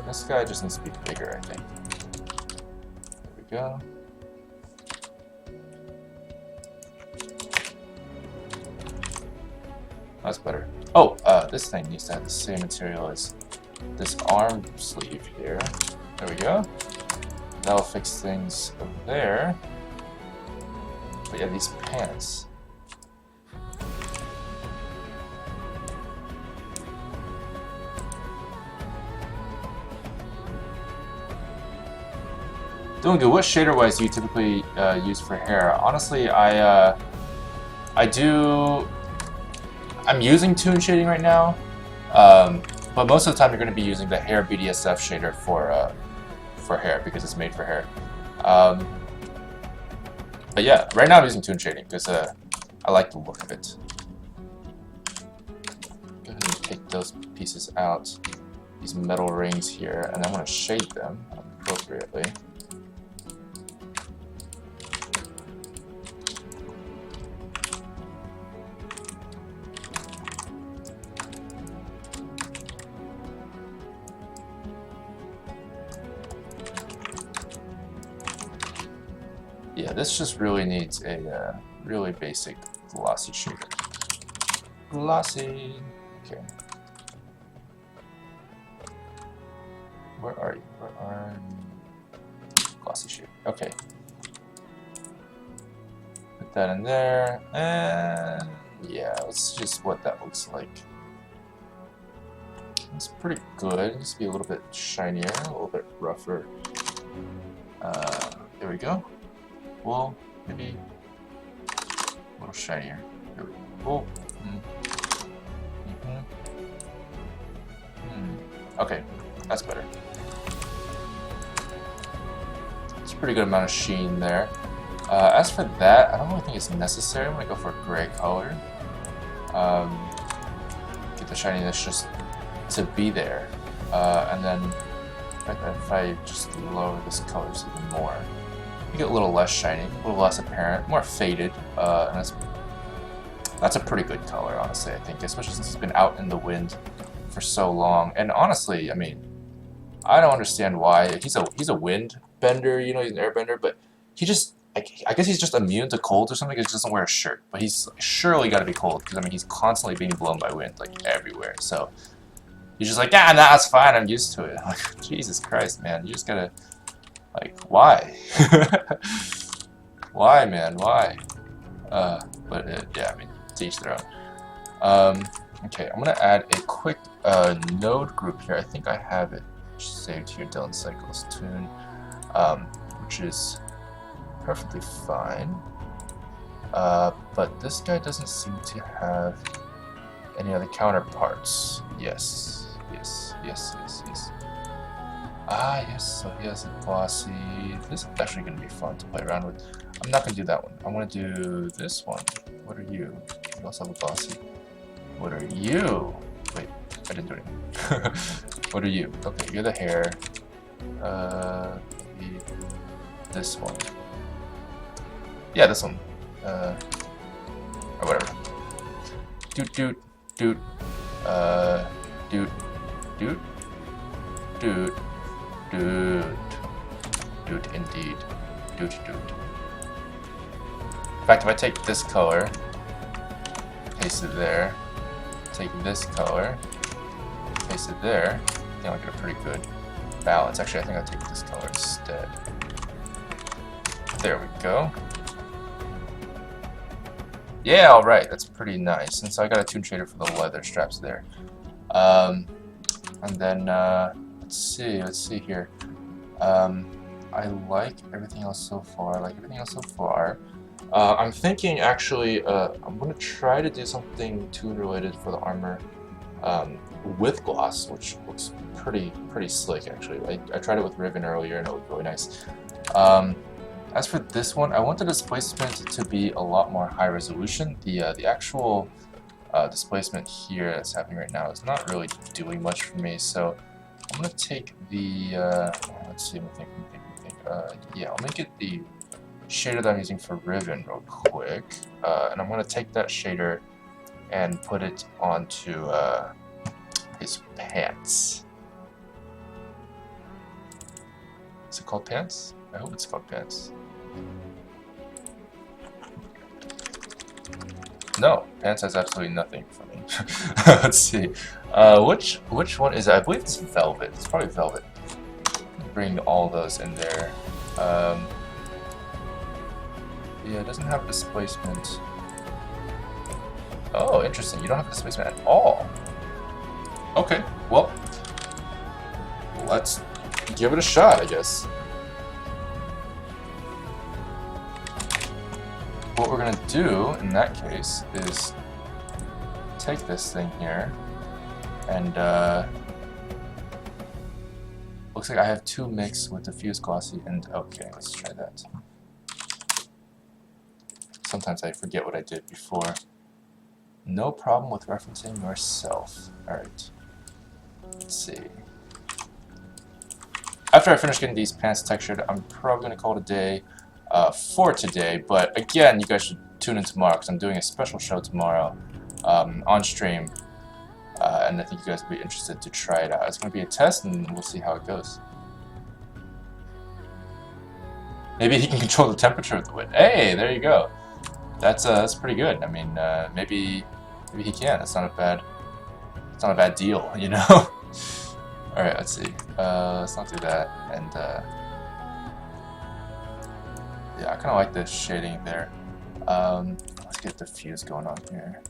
This guy just needs to be bigger, I think. There we go. That's better. Oh, this thing needs to have the same material as this arm sleeve here. There we go. That'll fix things over there. But yeah, these pants. Doing good. What shader-wise do you typically use for hair? Honestly, I'm using toon shading right now, but most of the time you're going to be using the hair BDSF shader for hair because it's made for hair. But yeah, right now I'm using toon shading because I like the look of it. Go ahead and take those pieces out, these metal rings here, and I'm going to shade them appropriately. Yeah, this just really needs a really basic glossy shade. Glossy. Okay. Where are you? Where are you? Glossy shade. Okay. Put that in there, and yeah, let's just what that looks like. It's pretty good. It needs to be a little bit shinier, a little bit rougher. There we go. Well, maybe a little shinier. There we go. Okay, that's better. It's a pretty good amount of sheen there. As for that, I don't really think it's necessary. I'm gonna go for a gray color. Get the shininess just to be there, and then if I just lower this colors even more. You get a little less shiny, a little less apparent, more faded, and that's a pretty good color, honestly, I think, especially since it's been out in the wind for so long. And honestly, I mean, I don't understand why. He's a wind bender, you know, he's an airbender, but he just, I guess he's just immune to cold or something because he doesn't wear a shirt. But he's surely got to be cold because, I mean, he's constantly being blown by wind, like, everywhere. So he's just like, nah, that's fine, I'm used to it. Like, Jesus Christ, man, you just gotta... Like, why? Why, man? Why? But yeah, I mean, to each their own. Okay, I'm gonna add a quick node group here. I think I have it saved here, Dylan Cycles Toon, which is perfectly fine. But this guy doesn't seem to have any other counterparts. Yes. Ah, yes, so he has a glossy. This is actually going to be fun to play around with. I'm not going to do that one. I'm going to do this one. What are you? You also have a glossy. What are you? Wait, I didn't do anything. What are you? Okay, you're the hair. This one. Yeah, this one. Or whatever. Doot. Dude, indeed. Dude. In fact, if I take this color, paste it there, take this color, paste it there. I think I'll get a pretty good balance. Actually, I think I'll take this color instead. There we go. Yeah, alright, that's pretty nice. And so I got a tune shader for the leather straps there. And then, let's see here. I like everything else so far. I'm thinking actually, I'm gonna try to do something tune related for the armor with gloss, which looks pretty slick actually. I tried it with Riven earlier and it looked really nice. As for this one, I want the displacement to be a lot more high resolution. The actual displacement here that's happening right now is not really doing much for me, so I'm gonna take the let's see, let me think. Yeah, I'll make it the shader that I'm using for Riven real quick, and I'm gonna take that shader and put it onto his pants. Is it called pants? I hope it's called pants. No, pants has absolutely nothing for me. Let's see. Which one is it? I believe it's velvet. It's probably velvet. Bring all those in there. Yeah, it doesn't have displacement. Oh, interesting. You don't have displacement at all. Okay, well, let's give it a shot, I guess. What we're gonna do in that case is take this thing here and looks like I have two mix with diffuse glossy and okay, let's try that. Sometimes I forget what I did before. No problem with referencing yourself. Alright. Let's see. After I finish getting these pants textured, I'm probably gonna call it a day for today, but again, you guys should tune in tomorrow because I'm doing a special show tomorrow on stream, and I think you guys will be interested to try it out. It's going to be a test, and we'll see how it goes. Maybe he can control the temperature of the wood. Hey, there you go. That's pretty good. I mean, maybe he can. It's not a bad deal, you know. All right, let's see. Let's not do that, and. Yeah, I kind of like the shading there. Let's get diffuse going on here.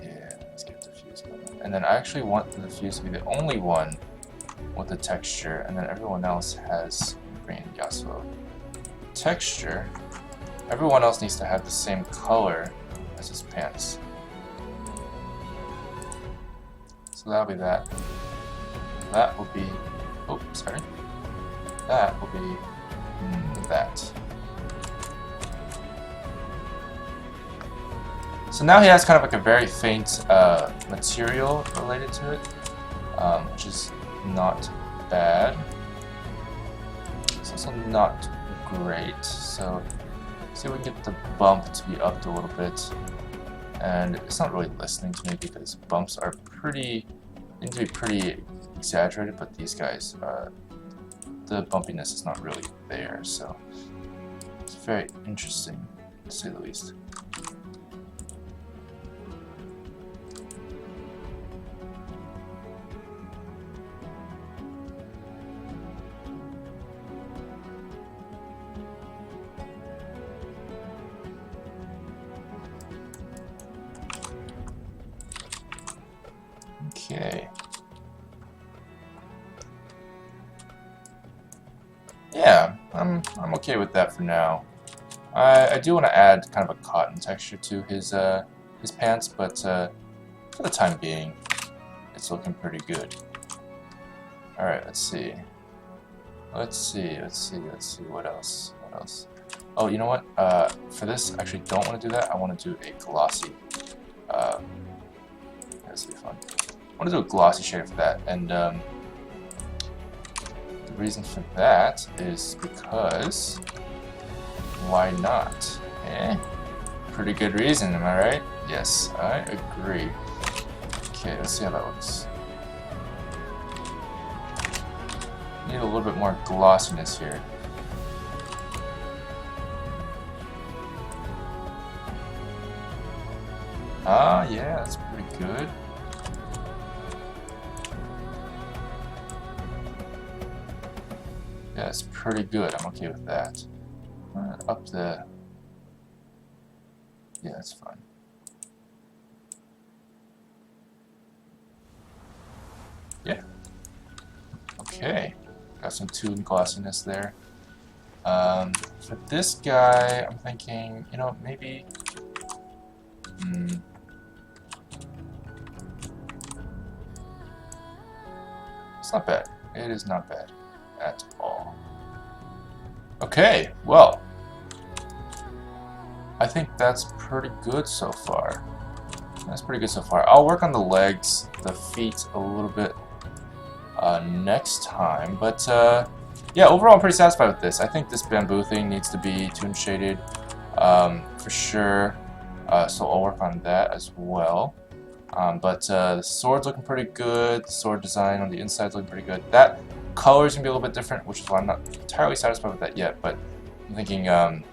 Yeah, let's get diffuse going on. And then I actually want the diffuse to be the only one with the texture, and then everyone else has green Yasuo texture. Everyone else needs to have the same color as his pants. So that'll be that. That will be. Oh, sorry. That will be. That. So now he has kind of like a very faint material related to it, which is not bad. It's also not great. So see if we can get the bump to be upped a little bit. And it's not really listening to me because bumps are need to be pretty exaggerated, but these guys the bumpiness is not really there, so it's very interesting, to say the least. Okay. Yeah, I'm okay with that for now. I do want to add kind of a cotton texture to his pants, but for the time being, it's looking pretty good. All right, let's see. Let's see what else. Oh, you know what? For this, I actually don't want to do that. I want to do a glossy. This will be fun. I want to do a glossy shade for that, and the reason for that is because why not? Eh? Pretty good reason, am I right? Yes, I agree. Okay, let's see how that looks. Need a little bit more glossiness here. Ah, yeah, that's pretty good. Yeah, it's pretty good. I'm okay with that. Up the... Yeah, that's fine. Yeah. Okay. Got some tune glossiness there. For this guy, I'm thinking, you know, maybe... It's not bad. It is not bad at all. Okay, well, I think that's pretty good so far. That's pretty good so far. I'll work on the legs, the feet a little bit next time, but yeah, overall I'm pretty satisfied with this. I think this bamboo thing needs to be tune shaded for sure, so I'll work on that as well. But the sword's looking pretty good. The sword design on the inside's looking pretty good. That color's gonna be a little bit different, which is why I'm not entirely satisfied with that yet. But I'm thinking I'm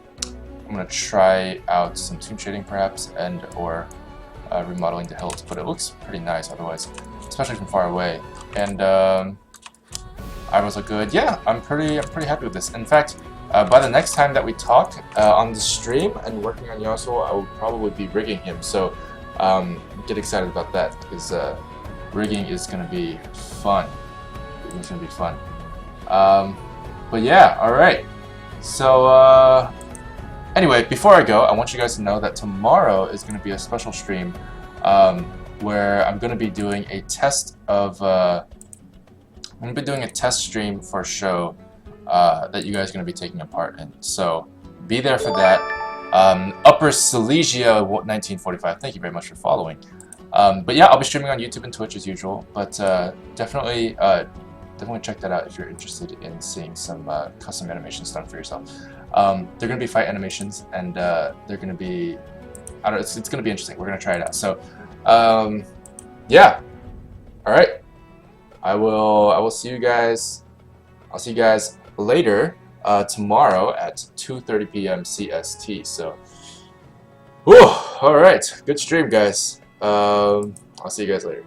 gonna try out some tune shading perhaps, and or remodeling the hilt. But it looks pretty nice otherwise, especially from far away. And eyebrows look good. Yeah, I'm pretty happy with this. In fact, by the next time that we talk on the stream and working on Yasuo, I will probably be rigging him. So. Get excited about that because rigging is going to be fun. It's going to be fun. But yeah, alright. So, anyway, before I go, I want you guys to know that tomorrow is going to be a special stream where I'm going to be doing a test of... I'm going to be doing a test stream for a show that you guys are going to be taking a part in. So, be there for that. Upper Silesia 1945. Thank you very much for following. But yeah, I'll be streaming on YouTube and Twitch as usual. But definitely check that out if you're interested in seeing some custom animations done for yourself. They're gonna be fight animations, and they're gonna be, I don't know, it's gonna be interesting. We're gonna try it out. So yeah, all right. I will see you guys. I'll see you guys later. Tomorrow at 2:30 p.m. CST. So, whew, all right, good stream, guys. I'll see you guys later.